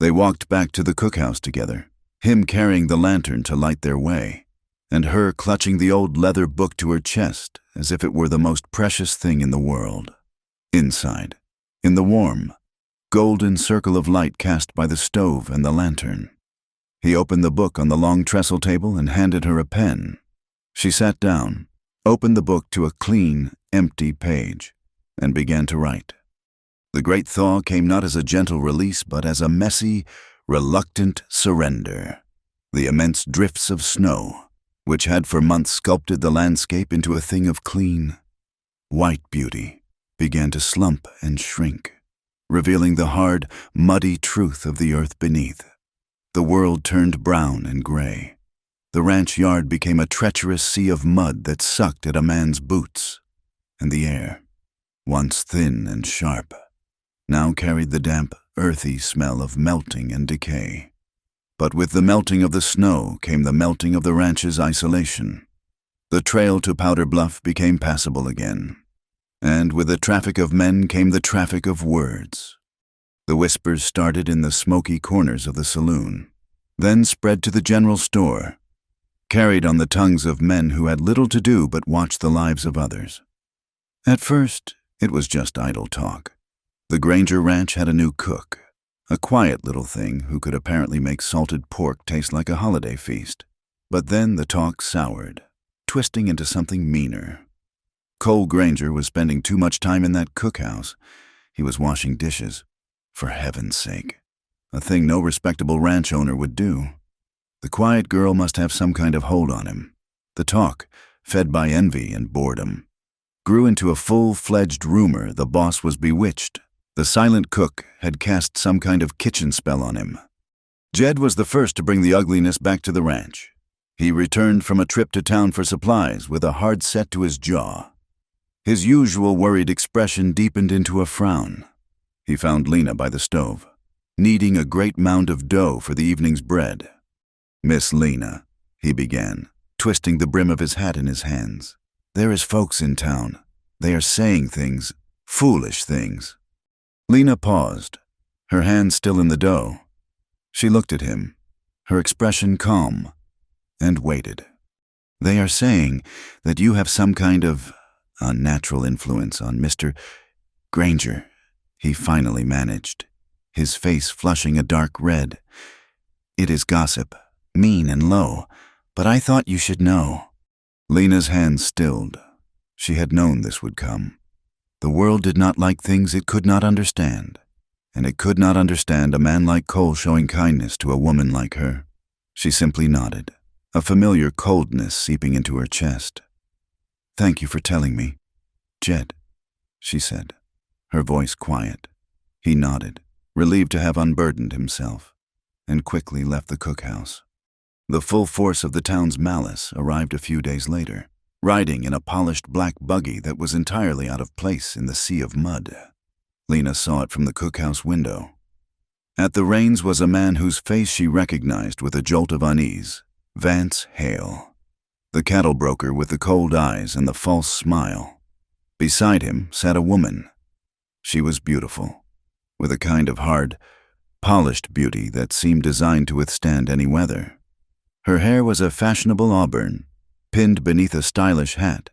They walked back to the cookhouse together, him carrying the lantern to light their way, and her clutching the old leather book to her chest as if it were the most precious thing in the world. Inside, in the warm, golden circle of light cast by the stove and the lantern, he opened the book on the long trestle table and handed her a pen. She sat down, opened the book to a clean, empty page, and began to write. The great thaw came not as a gentle release, but as a messy, reluctant surrender. The immense drifts of snow, which had for months sculpted the landscape into a thing of clean, white beauty, began to slump and shrink, revealing the hard, muddy truth of the earth beneath. The world turned brown and gray. The ranch yard became a treacherous sea of mud that sucked at a man's boots, and the air, once thin and sharp, now carried the damp, earthy smell of melting and decay. But with the melting of the snow came the melting of the ranch's isolation. The trail to Powder Bluff became passable again, and with the traffic of men came the traffic of words. The whispers started in the smoky corners of the saloon, then spread to the general store, carried on the tongues of men who had little to do but watch the lives of others. At first, it was just idle talk. The Granger Ranch had a new cook, a quiet little thing who could apparently make salted pork taste like a holiday feast. But then the talk soured, twisting into something meaner. Cole Granger was spending too much time in that cookhouse. He was washing dishes. For heaven's sake. A thing no respectable ranch owner would do. The quiet girl must have some kind of hold on him. The talk, fed by envy and boredom, grew into a full-fledged rumor the boss was bewitched. The silent cook had cast some kind of kitchen spell on him. Jed was the first to bring the ugliness back to the ranch. He returned from a trip to town for supplies with a hard set to his jaw. His usual worried expression deepened into a frown. He found Lena by the stove, kneading a great mound of dough for the evening's bread. "Miss Lena," he began, twisting the brim of his hat in his hands. "There is folks in town. They are saying things, foolish things." Lena paused, her hands still in the dough. She looked at him, her expression calm, and waited. "They are saying that you have some kind of unnatural influence on Mr. Granger," he finally managed, his face flushing a dark red. "It is gossip, mean and low, but I thought you should know." Lena's hands stilled. She had known this would come. The world did not like things it could not understand, and it could not understand a man like Cole showing kindness to a woman like her. She simply nodded, a familiar coldness seeping into her chest. "Thank you for telling me, Jed," she said, her voice quiet. He nodded, relieved to have unburdened himself, and quickly left the cookhouse. The full force of the town's malice arrived a few days later, riding in a polished black buggy that was entirely out of place in the sea of mud. Lena saw it from the cookhouse window. At the reins was a man whose face she recognized with a jolt of unease, Vance Hale, the cattle broker with the cold eyes and the false smile. Beside him sat a woman. She was beautiful, with a kind of hard, polished beauty that seemed designed to withstand any weather. Her hair was a fashionable auburn, pinned beneath a stylish hat,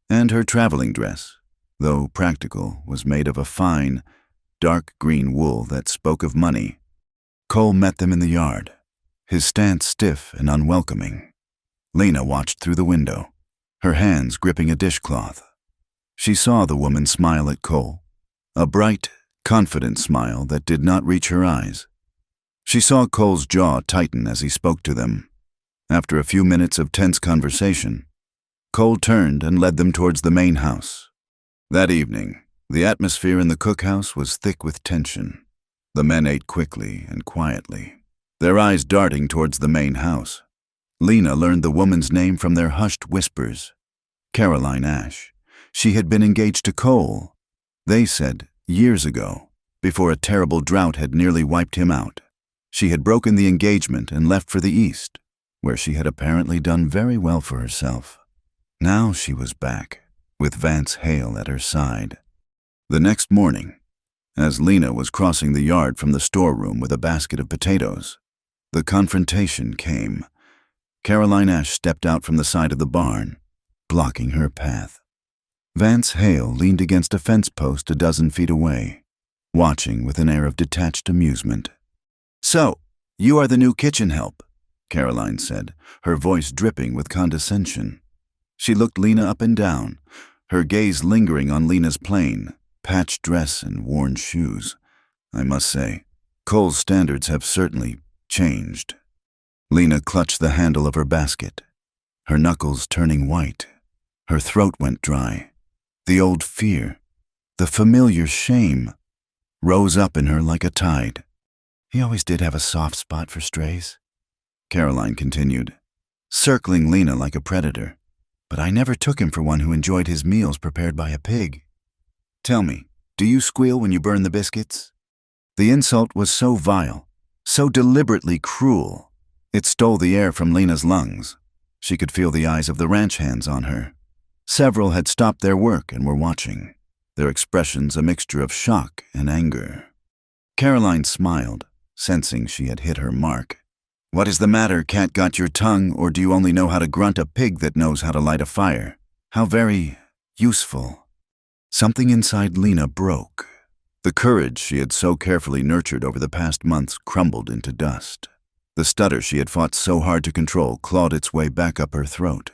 and her traveling dress, though practical, was made of a fine, dark green wool that spoke of money. Cole met them in the yard, his stance stiff and unwelcoming. Lena watched through the window, her hands gripping a dishcloth. She saw the woman smile at Cole, a bright, confident smile that did not reach her eyes. She saw Cole's jaw tighten as he spoke to them. After a few minutes of tense conversation, Cole turned and led them towards the main house. That evening, the atmosphere in the cookhouse was thick with tension. The men ate quickly and quietly, their eyes darting towards the main house. Lena learned the woman's name from their hushed whispers. Caroline Ash. She had been engaged to Cole, they said, years ago, before a terrible drought had nearly wiped him out. She had broken the engagement and left for the East, where she had apparently done very well for herself. Now she was back, with Vance Hale at her side. The next morning, as Lena was crossing the yard from the storeroom with a basket of potatoes, the confrontation came. Caroline Ash stepped out from the side of the barn, blocking her path. Vance Hale leaned against a fence post a dozen feet away, watching with an air of detached amusement. "So, you are the new kitchen help," Caroline said, her voice dripping with condescension. She looked Lena up and down, her gaze lingering on Lena's plain, patched dress and worn shoes. "I must say, Cole's standards have certainly changed." Lena clutched the handle of her basket, her knuckles turning white. Her throat went dry. The old fear, the familiar shame, rose up in her like a tide. "He always did have a soft spot for strays," Caroline continued, circling Lena like a predator. "But I never took him for one who enjoyed his meals prepared by a pig. Tell me, do you squeal when you burn the biscuits?" The insult was so vile, so deliberately cruel. It stole the air from Lena's lungs. She could feel the eyes of the ranch hands on her. Several had stopped their work and were watching, their expressions a mixture of shock and anger. Caroline smiled, sensing she had hit her mark. "What is the matter, cat got your tongue, or do you only know how to grunt a pig that knows how to light a fire? How very useful." Something inside Lena broke. The courage she had so carefully nurtured over the past months crumbled into dust. The stutter she had fought so hard to control clawed its way back up her throat.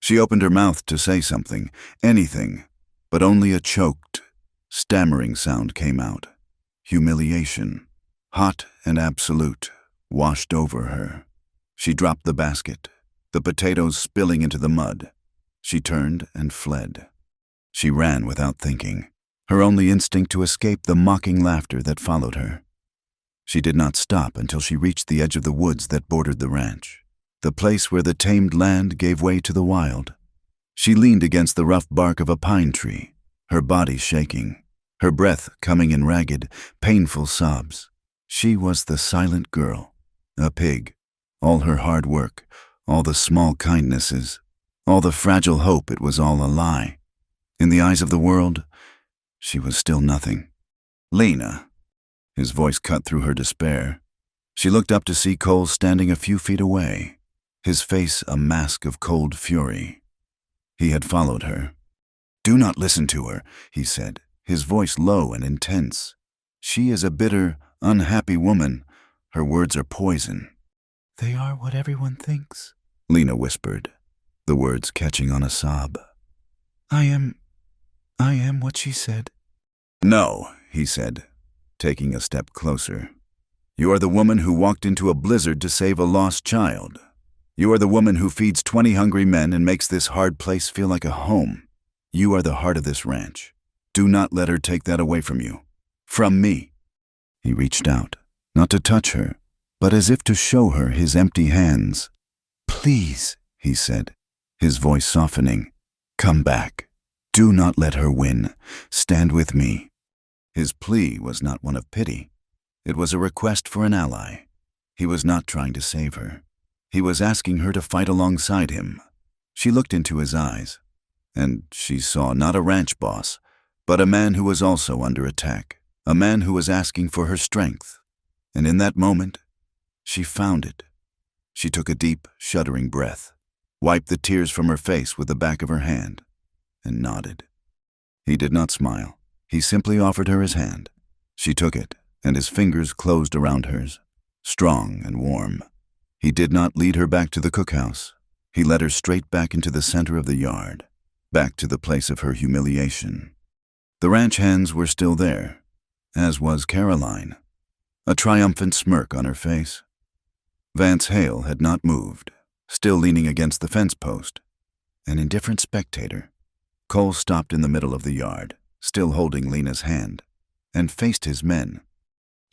She opened her mouth to say something, anything, but only a choked, stammering sound came out. Humiliation, hot and absolute, washed over her. She dropped the basket, the potatoes spilling into the mud. She turned and fled. She ran without thinking, her only instinct to escape the mocking laughter that followed her. She did not stop until she reached the edge of the woods that bordered the ranch, the place where the tamed land gave way to the wild. She leaned against the rough bark of a pine tree, her body shaking, her breath coming in ragged, painful sobs. She was the silent girl, a pig. All her hard work, all the small kindnesses, all the fragile hope, it was all a lie. In the eyes of the world, she was still nothing. "Lena." His voice cut through her despair. She looked up to see Cole standing a few feet away, his face a mask of cold fury. He had followed her. "Do not listen to her," he said, his voice low and intense. "She is a bitter, unhappy woman. Her words are poison." "They are what everyone thinks," Lena whispered, the words catching on a sob. I am what she said." "No," he said, taking a step closer. "You are the woman who walked into a blizzard to save a lost child. You are the woman who feeds 20 hungry men and makes this hard place feel like a home. You are the heart of this ranch. Do not let her take that away from you. From me." He reached out, not to touch her, but as if to show her his empty hands. "Please," he said, his voice softening. "Come back. Do not let her win. Stand with me." His plea was not one of pity. It was a request for an ally. He was not trying to save her. He was asking her to fight alongside him. She looked into his eyes, and she saw not a ranch boss, but a man who was also under attack, a man who was asking for her strength. And in that moment, she found it. She took a deep, shuddering breath, wiped the tears from her face with the back of her hand, and nodded. He did not smile. He simply offered her his hand. She took it, and his fingers closed around hers, strong and warm. He did not lead her back to the cookhouse. He led her straight back into the center of the yard, back to the place of her humiliation. The ranch hands were still there, as was Caroline, a triumphant smirk on her face. Vance Hale had not moved, still leaning against the fence post, an indifferent spectator. Cole stopped in the middle of the yard, still holding Lena's hand, and faced his men.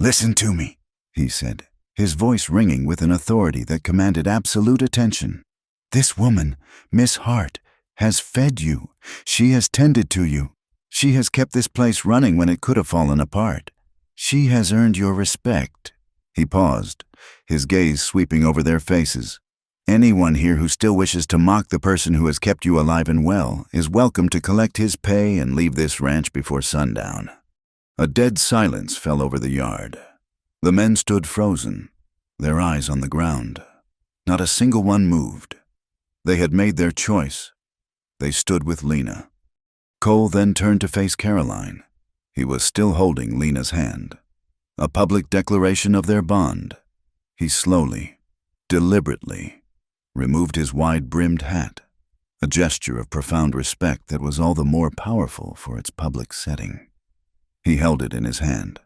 "Listen to me," he said, his voice ringing with an authority that commanded absolute attention. "This woman, Miss Hart, has fed you. She has tended to you. She has kept this place running when it could have fallen apart. She has earned your respect." He paused, his gaze sweeping over their faces. "Anyone here who still wishes to mock the person who has kept you alive and well is welcome to collect his pay and leave this ranch before sundown." A dead silence fell over the yard. The men stood frozen, their eyes on the ground. Not a single one moved. They had made their choice. They stood with Lena. Cole then turned to face Caroline. He was still holding Lena's hand. A public declaration of their bond. He slowly, deliberately, removed his wide-brimmed hat, a gesture of profound respect that was all the more powerful for its public setting. He held it in his hand,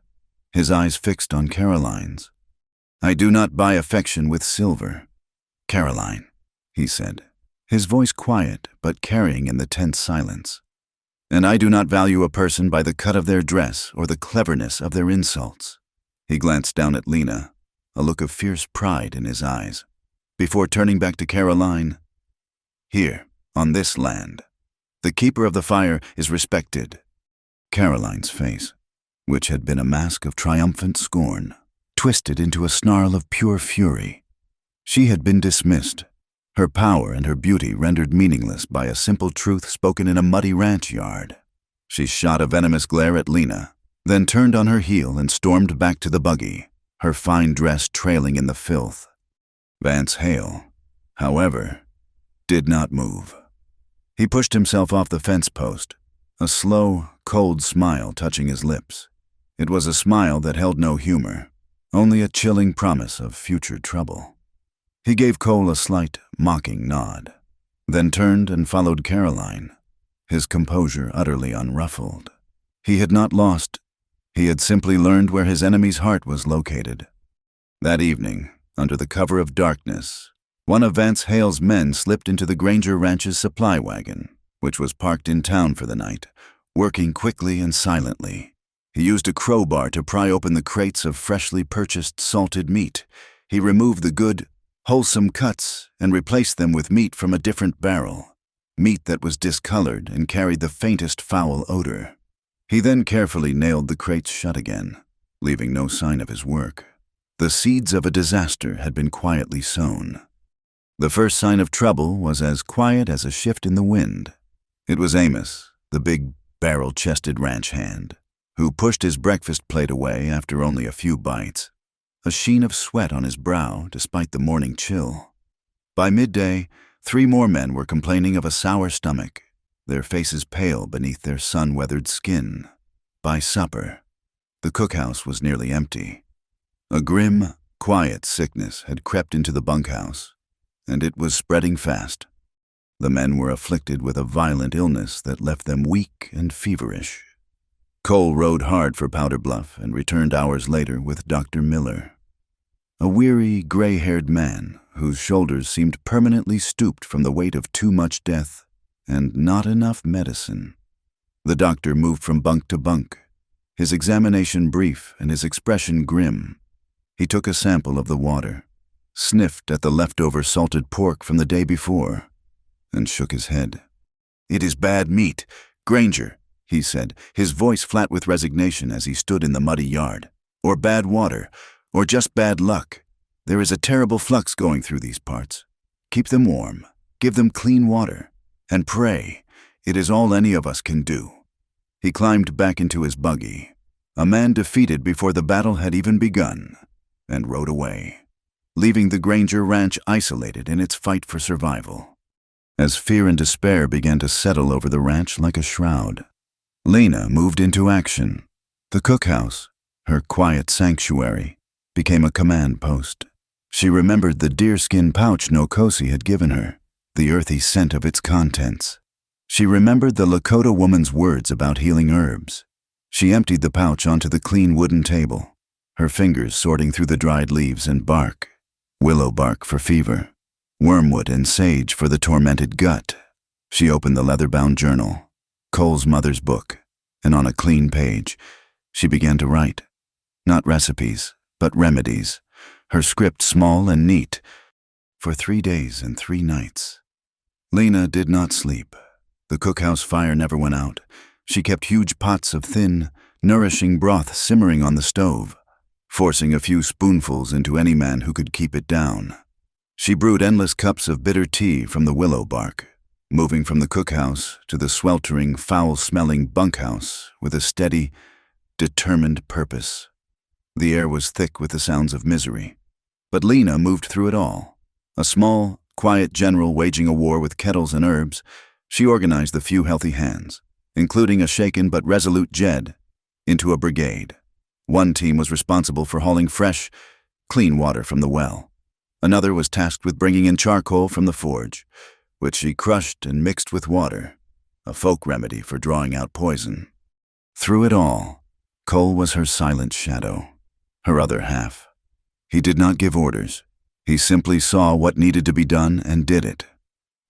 his eyes fixed on Caroline's. "I do not buy affection with silver. Caroline," he said, his voice quiet but carrying in the tense silence. "And I do not value a person by the cut of their dress or the cleverness of their insults." He glanced down at Lena, a look of fierce pride in his eyes, before turning back to Caroline. "Here, on this land, the keeper of the fire is respected." Caroline's face, which had been a mask of triumphant scorn, twisted into a snarl of pure fury. She had been dismissed, her power and her beauty rendered meaningless by a simple truth spoken in a muddy ranch yard. She shot a venomous glare at Lena, then turned on her heel and stormed back to the buggy, her fine dress trailing in the filth. Vance Hale, however, did not move. He pushed himself off the fence post, a slow, cold smile touching his lips. It was a smile that held no humor, only a chilling promise of future trouble. He gave Cole a slight, mocking nod, then turned and followed Caroline, his composure utterly unruffled. He had not lost. He had simply learned where his enemy's heart was located. That evening, under the cover of darkness, one of Vance Hale's men slipped into the Granger Ranch's supply wagon, which was parked in town for the night, working quickly and silently. He used a crowbar to pry open the crates of freshly purchased salted meat. He removed the good, wholesome cuts and replaced them with meat from a different barrel. meat that was discolored and carried the faintest foul odor. He then carefully nailed the crates shut again, leaving no sign of his work. The seeds of a disaster had been quietly sown. The first sign of trouble was as quiet as a shift in the wind. It was Amos, the big, barrel-chested ranch hand, who pushed his breakfast plate away after only a few bites, a sheen of sweat on his brow despite the morning chill. By midday, 3 more men were complaining of a sour stomach, their faces pale beneath their sun-weathered skin. By supper, the cookhouse was nearly empty. A grim, quiet sickness had crept into the bunkhouse, and it was spreading fast. The men were afflicted with a violent illness that left them weak and feverish. Cole rode hard for Powder Bluff and returned hours later with Dr. Miller, a weary, gray-haired man whose shoulders seemed permanently stooped from the weight of too much death and not enough medicine. The doctor moved from bunk to bunk, his examination brief and his expression grim. He took a sample of the water, sniffed at the leftover salted pork from the day before, and shook his head. "It is bad meat, Granger," he said, his voice flat with resignation as he stood in the muddy yard. "Or bad water, or just bad luck. There is a terrible flux going through these parts. Keep them warm, give them clean water, and pray. It is all any of us can do." He climbed back into his buggy, a man defeated before the battle had even begun, and rode away, leaving the Granger ranch isolated in its fight for survival. As fear and despair began to settle over the ranch like a shroud, Lena moved into action. The cookhouse, her quiet sanctuary, became a command post. She remembered the deerskin pouch Nokosi had given her, the earthy scent of its contents. She remembered the Lakota woman's words about healing herbs. She emptied the pouch onto the clean wooden table, her fingers sorting through the dried leaves and bark. Willow bark for fever, wormwood and sage for the tormented gut. She opened the leather-bound journal, Cole's mother's book, and on a clean page, she began to write. Not recipes, but remedies, her script small and neat, for 3 days and 3 nights. Lena did not sleep. The cookhouse fire never went out. She kept huge pots of thin, nourishing broth simmering on the stove, forcing a few spoonfuls into any man who could keep it down. She brewed endless cups of bitter tea from the willow bark, moving from the cookhouse to the sweltering, foul-smelling bunkhouse with a steady, determined purpose. The air was thick with the sounds of misery, but Lena moved through it all. A small, quiet general waging a war with kettles and herbs, she organized the few healthy hands, including a shaken but resolute Jed, into a brigade. One team was responsible for hauling fresh, clean water from the well. Another was tasked with bringing in charcoal from the forge, which she crushed and mixed with water, a folk remedy for drawing out poison. Through it all, Cole was her silent shadow, her other half. He did not give orders. He simply saw what needed to be done and did it.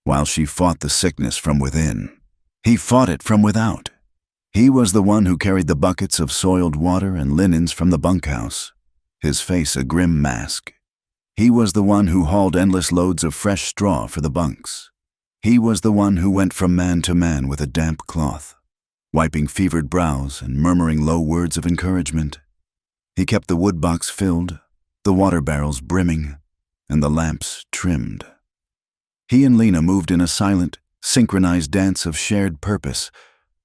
While she fought the sickness from within, he fought it from without. He was the one who carried the buckets of soiled water and linens from the bunkhouse, his face a grim mask. He was the one who hauled endless loads of fresh straw for the bunks. He was the one who went from man to man with a damp cloth, wiping fevered brows and murmuring low words of encouragement. He kept the wood box filled, the water barrels brimming, and the lamps trimmed. He and Lena moved in a silent, synchronized dance of shared purpose,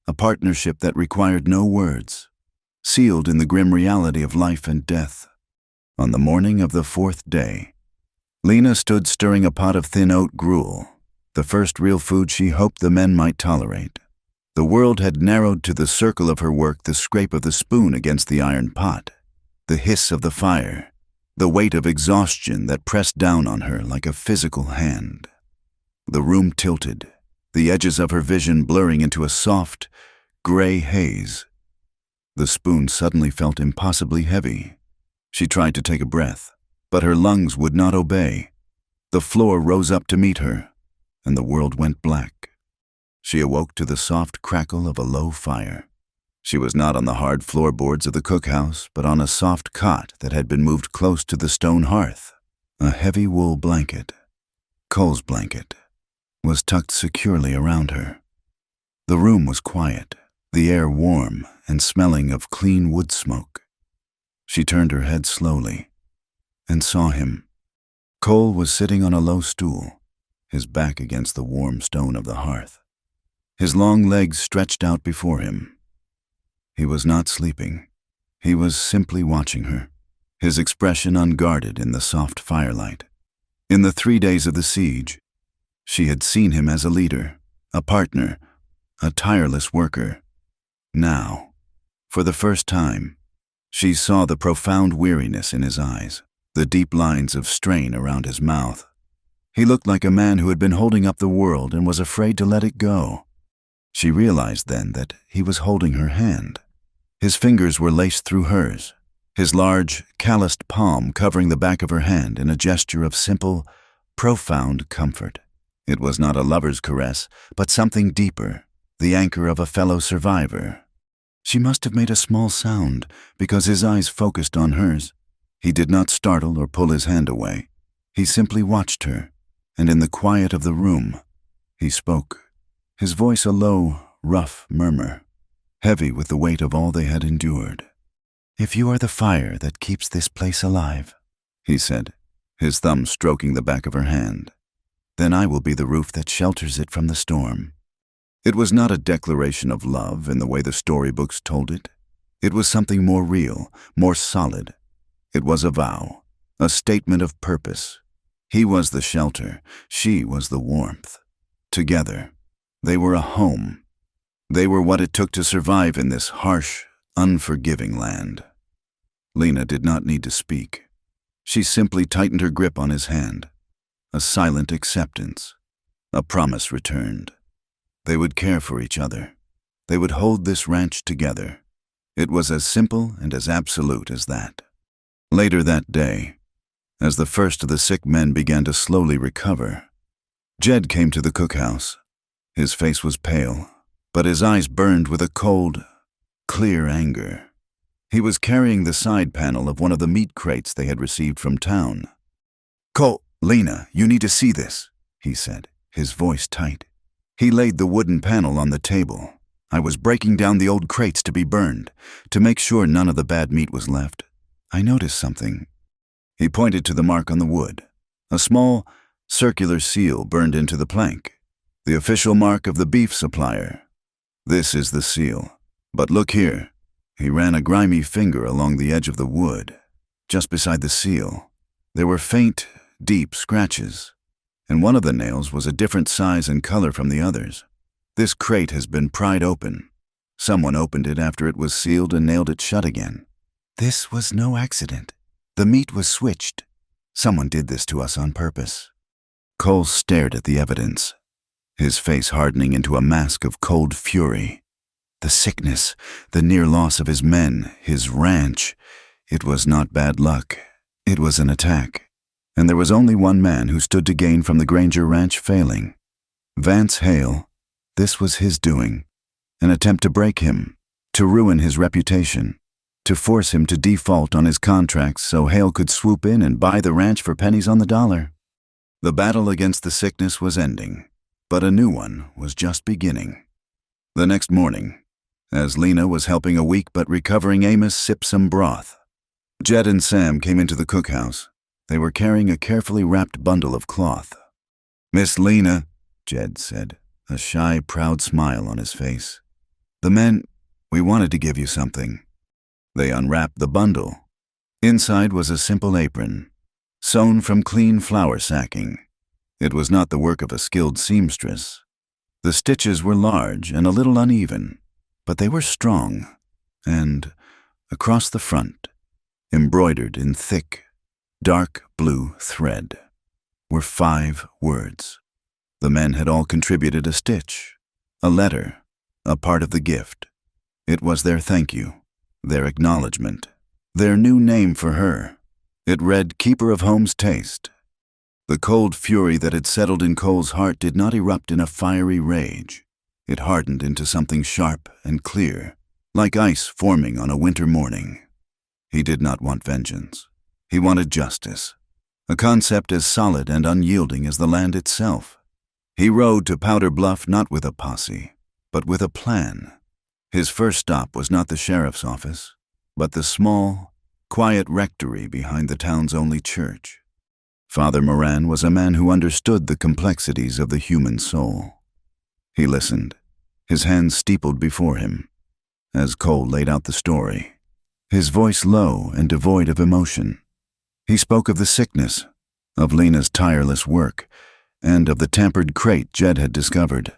a partnership that required no words, sealed in the grim reality of life and death. On the morning of the 4th day, Lena stood stirring a pot of thin oat gruel, the first real food she hoped the men might tolerate. The world had narrowed to the circle of her work, the scrape of the spoon against the iron pot, the hiss of the fire, the weight of exhaustion that pressed down on her like a physical hand. The room tilted, the edges of her vision blurring into a soft, gray haze. The spoon suddenly felt impossibly heavy. She tried to take a breath, but her lungs would not obey. The floor rose up to meet her, and the world went black. She awoke to the soft crackle of a low fire. She was not on the hard floorboards of the cookhouse, but on a soft cot that had been moved close to the stone hearth, a heavy wool blanket, Cole's blanket. was tucked securely around her. The room was quiet, the air warm and smelling of clean wood smoke. She turned her head slowly and saw him. Cole was sitting on a low stool, his back against the warm stone of the hearth. His long legs stretched out before him. He was not sleeping. He was simply watching her, his expression unguarded in the soft firelight. In the 3 days of the siege, she had seen him as a leader, a partner, a tireless worker. Now, for the first time, she saw the profound weariness in his eyes, the deep lines of strain around his mouth. He looked like a man who had been holding up the world and was afraid to let it go. She realized then that he was holding her hand. His fingers were laced through hers, his large, calloused palm covering the back of her hand in a gesture of simple, profound comfort. It was not a lover's caress, but something deeper, the anchor of a fellow survivor. She must have made a small sound because his eyes focused on hers. He did not startle or pull his hand away. He simply watched her, and in the quiet of the room, he spoke, his voice a low, rough murmur, heavy with the weight of all they had endured. "If you are the fire that keeps this place alive," he said, his thumb stroking the back of her hand, "then I will be the roof that shelters it from the storm." It was not a declaration of love in the way the storybooks told it. It was something more real, more solid. It was a vow, a statement of purpose. He was the shelter, she was the warmth. Together, they were a home. They were what it took to survive in this harsh, unforgiving land. Lena did not need to speak. She simply tightened her grip on his hand. A silent acceptance. A promise returned. They would care for each other. They would hold this ranch together. It was as simple and as absolute as that. Later that day, as the first of the sick men began to slowly recover, Jed came to the cookhouse. His face was pale, but his eyes burned with a cold, clear anger. He was carrying the side panel of one of the meat crates they had received from town. "Cole, Lena, you need to see this," he said, his voice tight. He laid the wooden panel on the table. "I was breaking down the old crates to be burned, to make sure none of the bad meat was left. I noticed something." He pointed to the mark on the wood, a small, circular seal burned into the plank, the official mark of the beef supplier. "This is the seal. But look here." He ran a grimy finger along the edge of the wood. Just beside the seal, there were faint, deep scratches, and one of the nails was a different size and color from the others. "This crate has been pried open. Someone opened it after it was sealed and nailed it shut again. This was no accident. The meat was switched. Someone did this to us on purpose." Cole stared at the evidence, his face hardening into a mask of cold fury. The sickness, the near loss of his men, his ranch. It was not bad luck. It was an attack. And there was only one man who stood to gain from the Granger Ranch failing. Vance Hale. This was his doing. An attempt to break him, to ruin his reputation, to force him to default on his contracts so Hale could swoop in and buy the ranch for pennies on the dollar. The battle against the sickness was ending, but a new one was just beginning. The next morning, as Lena was helping a weak but recovering Amos sip some broth, Jed and Sam came into the cookhouse. They were carrying a carefully wrapped bundle of cloth. "Miss Lena," Jed said, a shy, proud smile on his face. We wanted to give you something." They unwrapped the bundle. Inside was a simple apron, sewn from clean flour sacking. It was not the work of a skilled seamstress. The stitches were large and a little uneven, but they were strong, and across the front, embroidered in thick, dark blue thread, were 5 words. The men had all contributed a stitch, a letter, a part of the gift. It was their thank you, their acknowledgement, their new name for her. It read, "Keeper of Home's Taste." The cold fury that had settled in Cole's heart did not erupt in a fiery rage. It hardened into something sharp and clear, like ice forming on a winter morning. He did not want vengeance. He wanted justice, a concept as solid and unyielding as the land itself. He rode to Powder Bluff not with a posse, but with a plan. His first stop was not the sheriff's office, but the small, quiet rectory behind the town's only church. Father Moran was a man who understood the complexities of the human soul. He listened, his hands steepled before him, as Cole laid out the story, his voice low and devoid of emotion. He spoke of the sickness, of Lena's tireless work, and of the tampered crate Jed had discovered.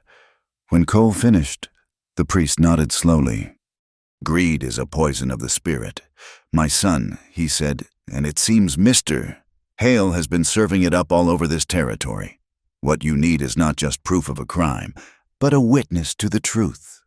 When Cole finished, the priest nodded slowly. "Greed is a poison of the spirit. My son," he said, "and it seems Mr. Hale has been serving it up all over this territory. What you need is not just proof of a crime, but a witness to the truth."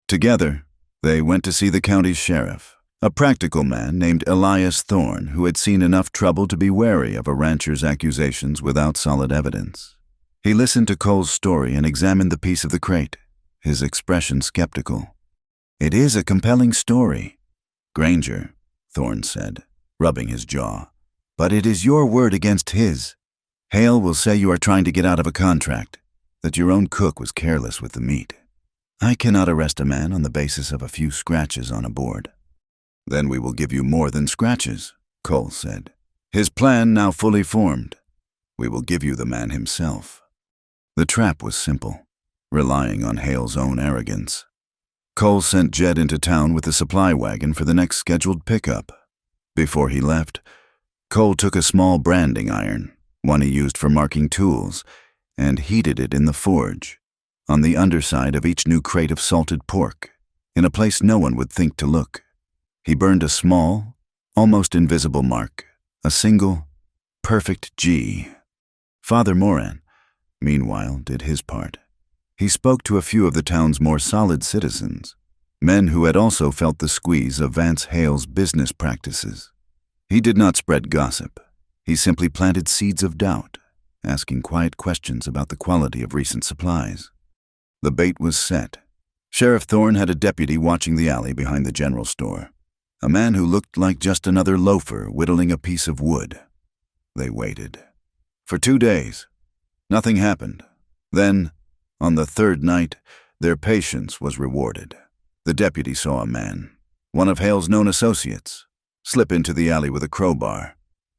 Together, they went to see the county's sheriff, a practical man named Elias Thorne, who had seen enough trouble to be wary of a rancher's accusations without solid evidence. He listened to Cole's story and examined the piece of the crate, his expression skeptical. "It is a compelling story, Granger," Thorne said, rubbing his jaw. "But it is your word against his. Hale will say you are trying to get out of a contract, that your own cook was careless with the meat. I cannot arrest a man on the basis of a few scratches on a board." "Then we will give you more than scratches," Cole said, his plan now fully formed. "We will give you the man himself." The trap was simple, relying on Hale's own arrogance. Cole sent Jed into town with the supply wagon for the next scheduled pickup. Before he left, Cole took a small branding iron, one he used for marking tools, and heated it in the forge, on the underside of each new crate of salted pork, in a place no one would think to look. He burned a small, almost invisible mark, a single, perfect G. Father Moran, meanwhile, did his part. He spoke to a few of the town's more solid citizens, men who had also felt the squeeze of Vance Hale's business practices. He did not spread gossip. He simply planted seeds of doubt, asking quiet questions about the quality of recent supplies. The bait was set. Sheriff Thorne had a deputy watching the alley behind the general store, a man who looked like just another loafer whittling a piece of wood. They waited. For 2 days, nothing happened. Then, on the third night, their patience was rewarded. The deputy saw a man, one of Hale's known associates, slip into the alley with a crowbar.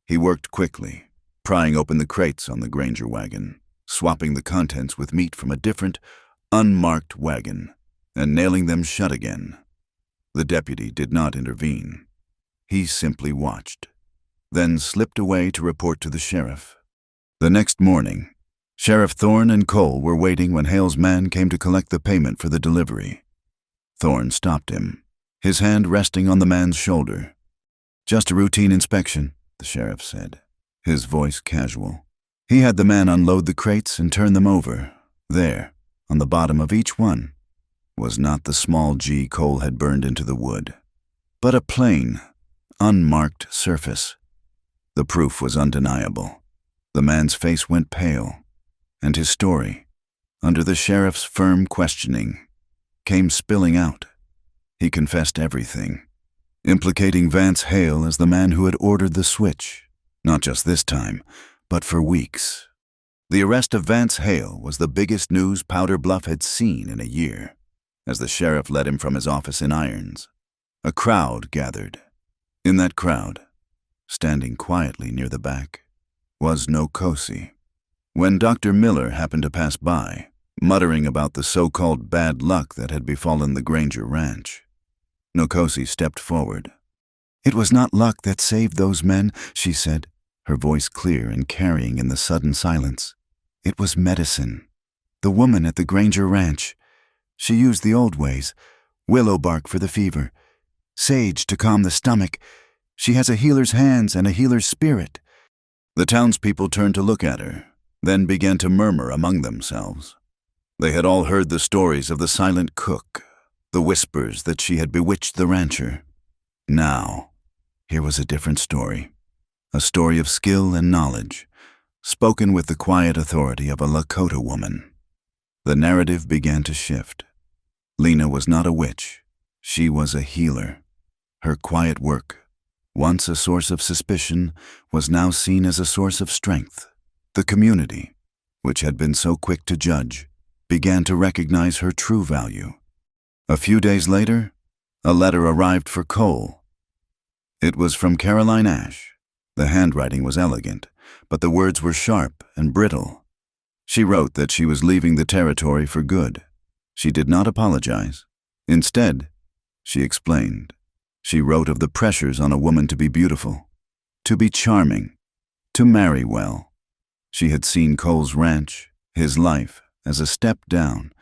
He worked quickly, prying open the crates on the Granger wagon, swapping the contents with meat from a different, unmarked wagon, and nailing them shut again. The deputy did not intervene. He simply watched, then slipped away to report to the sheriff. The next morning, Sheriff Thorne and Cole were waiting when Hale's man came to collect the payment for the delivery. Thorne stopped him, his hand resting on the man's shoulder. "Just a routine inspection," the sheriff said, his voice casual. He had the man unload the crates and turn them over. There, on the bottom of each one, was not the small G Cole had burned into the wood, but a plain, unmarked surface. The proof was undeniable. The man's face went pale, and his story, under the sheriff's firm questioning, came spilling out. He confessed everything, implicating Vance Hale as the man who had ordered the switch, not just this time, but for weeks. The arrest of Vance Hale was the biggest news Powder Bluff had seen in a year. As the sheriff led him from his office in Irons, a crowd gathered. In that crowd, standing quietly near the back, was Nokosi. When Dr. Miller happened to pass by, muttering about the so-called bad luck that had befallen the Granger ranch, Nokosi stepped forward. "It was not luck that saved those men," she said, her voice clear and carrying in the sudden silence. "It was medicine. The woman at the Granger ranch, she used the old ways, willow bark for the fever, sage to calm the stomach. She has a healer's hands and a healer's spirit." The townspeople turned to look at her, then began to murmur among themselves. They had all heard the stories of the silent cook, the whispers that she had bewitched the rancher. Now, here was a different story, a story of skill and knowledge, spoken with the quiet authority of a Lakota woman. The narrative began to shift. Lena was not a witch. She was a healer. Her quiet work, once a source of suspicion, was now seen as a source of strength. The community, which had been so quick to judge, began to recognize her true value. A few days later, a letter arrived for Cole. It was from Caroline Ashe. The handwriting was elegant, but the words were sharp and brittle. She wrote that she was leaving the territory for good. She did not apologize. Instead, she explained. She wrote of the pressures on a woman to be beautiful, to be charming, to marry well. She had seen Cole's ranch, his life, as a step down,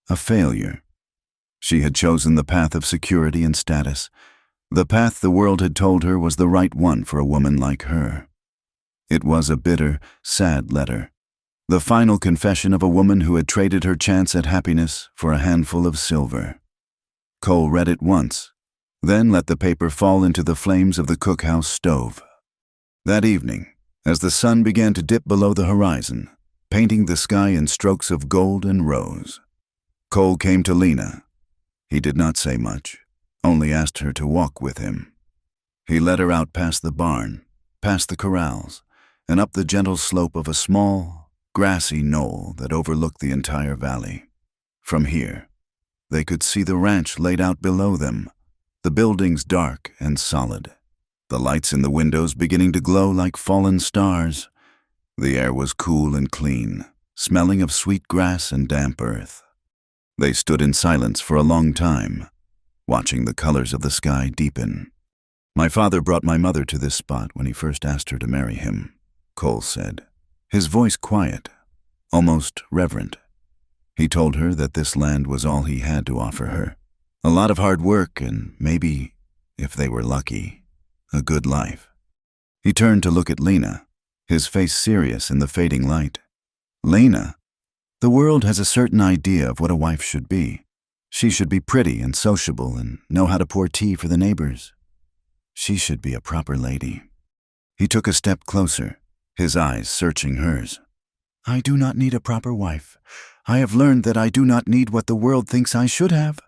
a failure. She had chosen the path of security and status, the path the world had told her was the right one for a woman like her. It was a bitter, sad letter, the final confession of a woman who had traded her chance at happiness for a handful of silver. Cole read it once, then let the paper fall into the flames of the cookhouse stove. That evening, as the sun began to dip below the horizon, painting the sky in strokes of gold and rose, Cole came to Lena. He did not say much, only asked her to walk with him. He led her out past the barn, past the corrals, and up the gentle slope of a small, grassy knoll that overlooked the entire valley. From here, they could see the ranch laid out below them, the buildings dark and solid, the lights in the windows beginning to glow like fallen stars. The air was cool and clean, smelling of sweet grass and damp earth. They stood in silence for a long time, watching the colors of the sky deepen. "My father brought my mother to this spot when he first asked her to marry him," Cole said, his voice quiet, almost reverent. He told her that this land was all he had to offer her. A lot of hard work and maybe, if they were lucky, a good life. He turned to look at Lena, his face serious in the fading light. "Lena, the world has a certain idea of what a wife should be. She should be pretty and sociable and know how to pour tea for the neighbors. She should be a proper lady." He took a step closer, his eyes searching hers. "I do not need a proper wife. I have learned that I do not need what the world thinks I should have.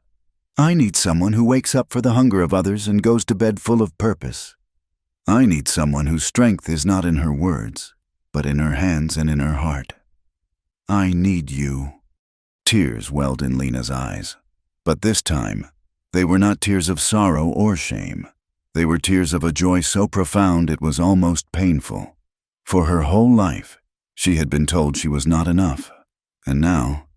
I need someone who wakes up for the hunger of others and goes to bed full of purpose. I need someone whose strength is not in her words, but in her hands and in her heart. I need you." Tears welled in Lena's eyes, but this time, they were not tears of sorrow or shame. They were tears of a joy so profound it was almost painful. For her whole life, she had been told she was not enough, and now,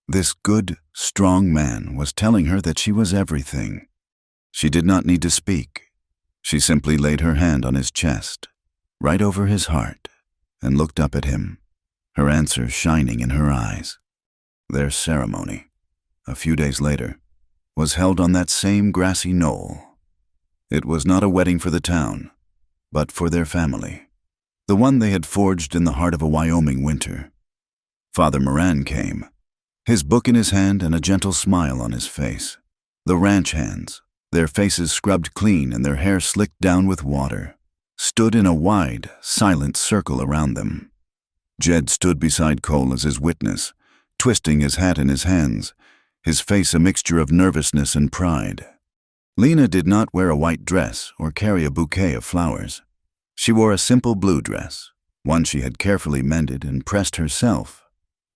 this good, strong man was telling her that she was everything. She did not need to speak. She simply laid her hand on his chest, right over his heart, and looked up at him, her answer shining in her eyes. Their ceremony, a few days later, was held on that same grassy knoll. It was not a wedding for the town, but for their family, the one they had forged in the heart of a Wyoming winter. Father Moran came, his book in his hand and a gentle smile on his face. The ranch hands, their faces scrubbed clean and their hair slicked down with water, stood in a wide, silent circle around them. Jed stood beside Cole as his witness, twisting his hat in his hands, his face a mixture of nervousness and pride. Lena did not wear a white dress or carry a bouquet of flowers. She wore a simple blue dress, one she had carefully mended and pressed herself,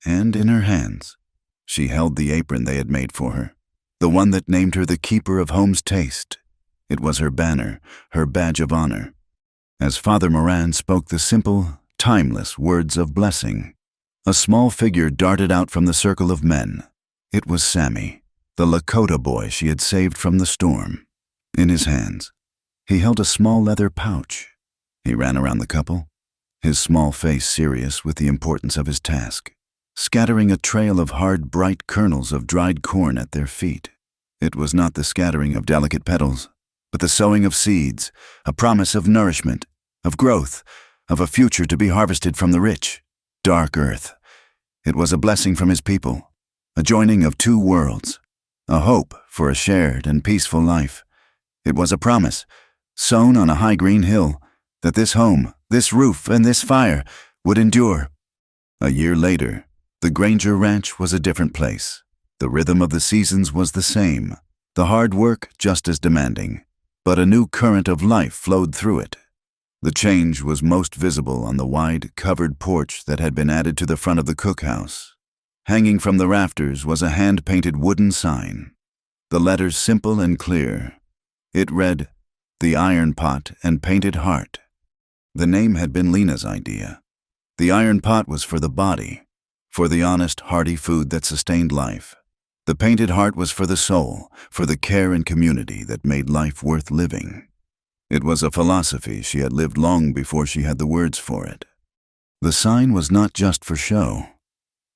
and in her hands, she held the apron they had made for her, the one that named her the keeper of home's taste. It was her banner, her badge of honor. As Father Moran spoke the simple, timeless words of blessing, a small figure darted out from the circle of men. It was Sammy, the Lakota boy she had saved from the storm. In his hands, he held a small leather pouch. He ran around the couple, his small face serious with the importance of his task, scattering a trail of hard, bright kernels of dried corn at their feet. It was not the scattering of delicate petals, but the sowing of seeds, a promise of nourishment, of growth, of a future to be harvested from the rich, dark earth. It was a blessing from his people, a joining of two worlds, a hope for a shared and peaceful life. It was a promise, sown on a high green hill, that this home, this roof, and this fire would endure. A year later, the Granger Ranch was a different place. The rhythm of the seasons was the same, the hard work just as demanding, but a new current of life flowed through it. The change was most visible on the wide, covered porch that had been added to the front of the cookhouse. Hanging from the rafters was a hand-painted wooden sign. The letters simple and clear. It read, "The Iron Pot and Painted Heart." The name had been Lena's idea. The iron pot was for the body, for the honest, hearty food that sustained life. The painted heart was for the soul, for the care and community that made life worth living. It was a philosophy she had lived long before she had the words for it. The sign was not just for show.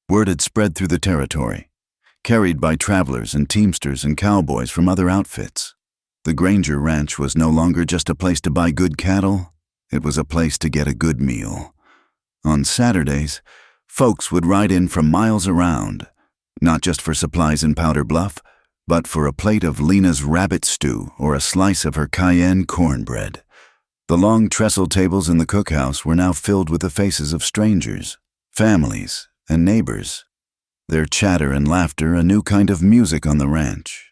Word had spread through the territory, carried by travelers and teamsters and cowboys from other outfits. The Granger Ranch was no longer just a place to buy good cattle, it was a place to get a good meal. On Saturdays, folks would ride in from miles around, not just for supplies in Powder Bluff, but for a plate of Lena's rabbit stew or a slice of her cayenne cornbread. The long trestle tables in the cookhouse were now filled with the faces of strangers, families, and neighbors. Their chatter and laughter a new kind of music on the ranch.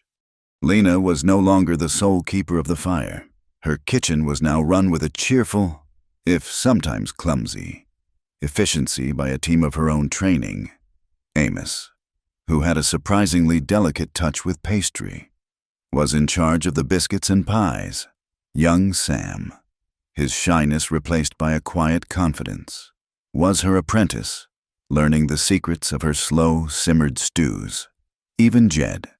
Lena was no longer the sole keeper of the fire. Her kitchen was now run with a cheerful, if sometimes clumsy, efficiency by a team of her own training. Amos, who had a surprisingly delicate touch with pastry, was in charge of the biscuits and pies. Young Sam, his shyness replaced by a quiet confidence, was her apprentice, learning the secrets of her slow, simmered stews. Even Jed,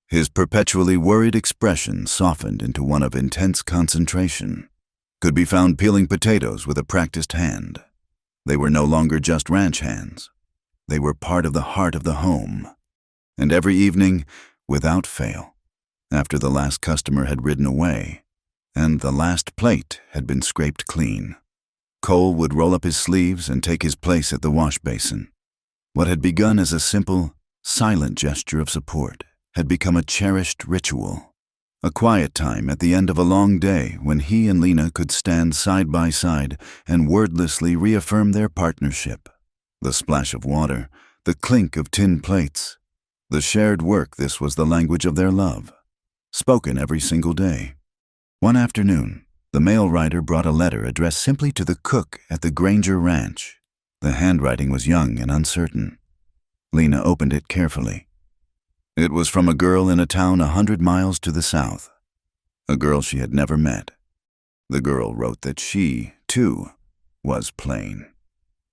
his perpetually worried expression softened into one of intense concentration, could be found peeling potatoes with a practiced hand. They were no longer just ranch hands. They were part of the heart of the home. And every evening, without fail, after the last customer had ridden away, and the last plate had been scraped clean, Cole would roll up his sleeves and take his place at the wash basin. What had begun as a simple, silent gesture of support had become a cherished ritual, a quiet time at the end of a long day when he and Lena could stand side by side and wordlessly reaffirm their partnership. The splash of water, the clink of tin plates, the shared work, this was the language of their love, spoken every single day. One afternoon, the mail rider brought a letter addressed simply to the cook at the Granger Ranch. The handwriting was young and uncertain. Lena opened it carefully. It was from a girl in a town 100 miles to the south, a girl she had never met. The girl wrote that she, too, was plain.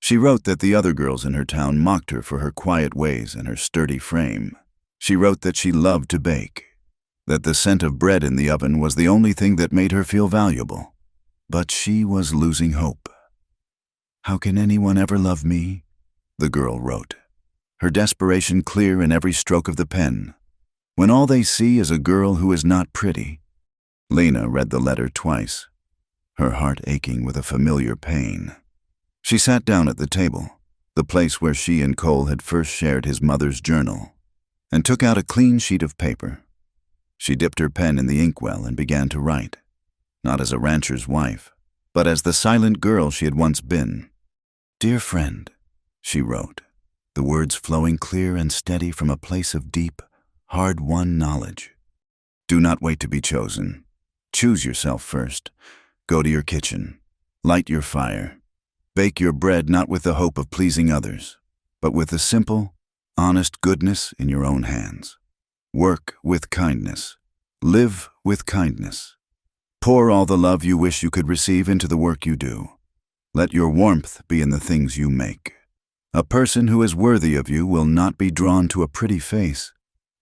She wrote that the other girls in her town mocked her for her quiet ways and her sturdy frame. She wrote that she loved to bake, that the scent of bread in the oven was the only thing that made her feel valuable. But she was losing hope. "How can anyone ever love me?" the girl wrote, her desperation clear in every stroke of the pen, "when all they see is a girl who is not pretty." Lena read the letter twice, her heart aching with a familiar pain. She sat down at the table, the place where she and Cole had first shared his mother's journal, and took out a clean sheet of paper. She dipped her pen in the inkwell and began to write, not as a rancher's wife, but as the silent girl she had once been. "Dear friend," she wrote, the words flowing clear and steady from a place of deep, hard-won knowledge. "Do not wait to be chosen. Choose yourself first. Go to your kitchen. Light your fire. Bake your bread not with the hope of pleasing others, but with the simple, honest goodness in your own hands. Work with kindness. Live with kindness. Pour all the love you wish you could receive into the work you do. Let your warmth be in the things you make. A person who is worthy of you will not be drawn to a pretty face,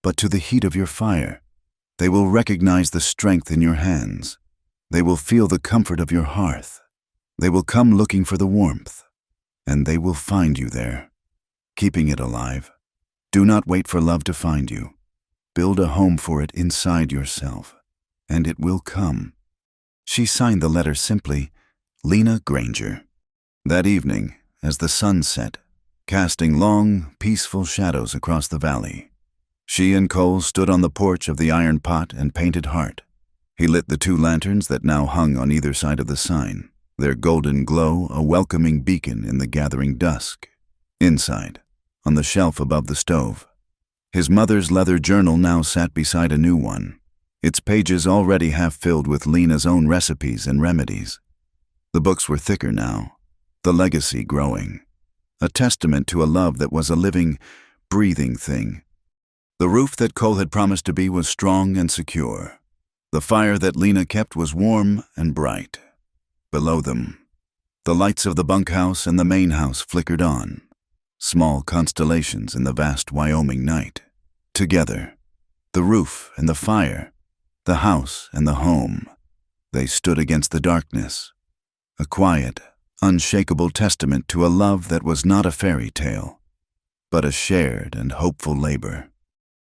but to the heat of your fire. They will recognize the strength in your hands. They will feel the comfort of your hearth. They will come looking for the warmth, and they will find you there, keeping it alive. Do not wait for love to find you. Build a home for it inside yourself, and it will come." She signed the letter simply, Lena Granger. That evening, as the sun set, casting long, peaceful shadows across the valley, she and Cole stood on the porch of the Iron Pot and Painted Heart. He lit the 2 lanterns that now hung on either side of the sign, their golden glow a welcoming beacon in the gathering dusk. Inside, on the shelf above the stove, his mother's leather journal now sat beside a new one, its pages already half filled with Lena's own recipes and remedies. The books were thicker now, the legacy growing, a testament to a love that was a living, breathing thing. The roof that Cole had promised to be was strong and secure. The fire that Lena kept was warm and bright. Below them, the lights of the bunkhouse and the main house flickered on, small constellations in the vast Wyoming night. Together, the roof and the fire, the house and the home, they stood against the darkness, a quiet, unshakable testament to a love that was not a fairy tale, but a shared and hopeful labor.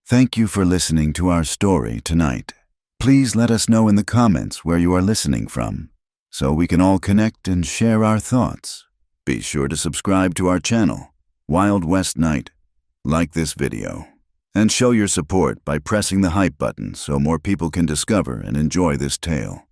Thank you for listening to our story tonight. Please let us know in the comments where you are listening from, so we can all connect and share our thoughts. Be sure to subscribe to our channel, Wild West Night, like this video, and show your support by pressing the hype button so more people can discover and enjoy this tale.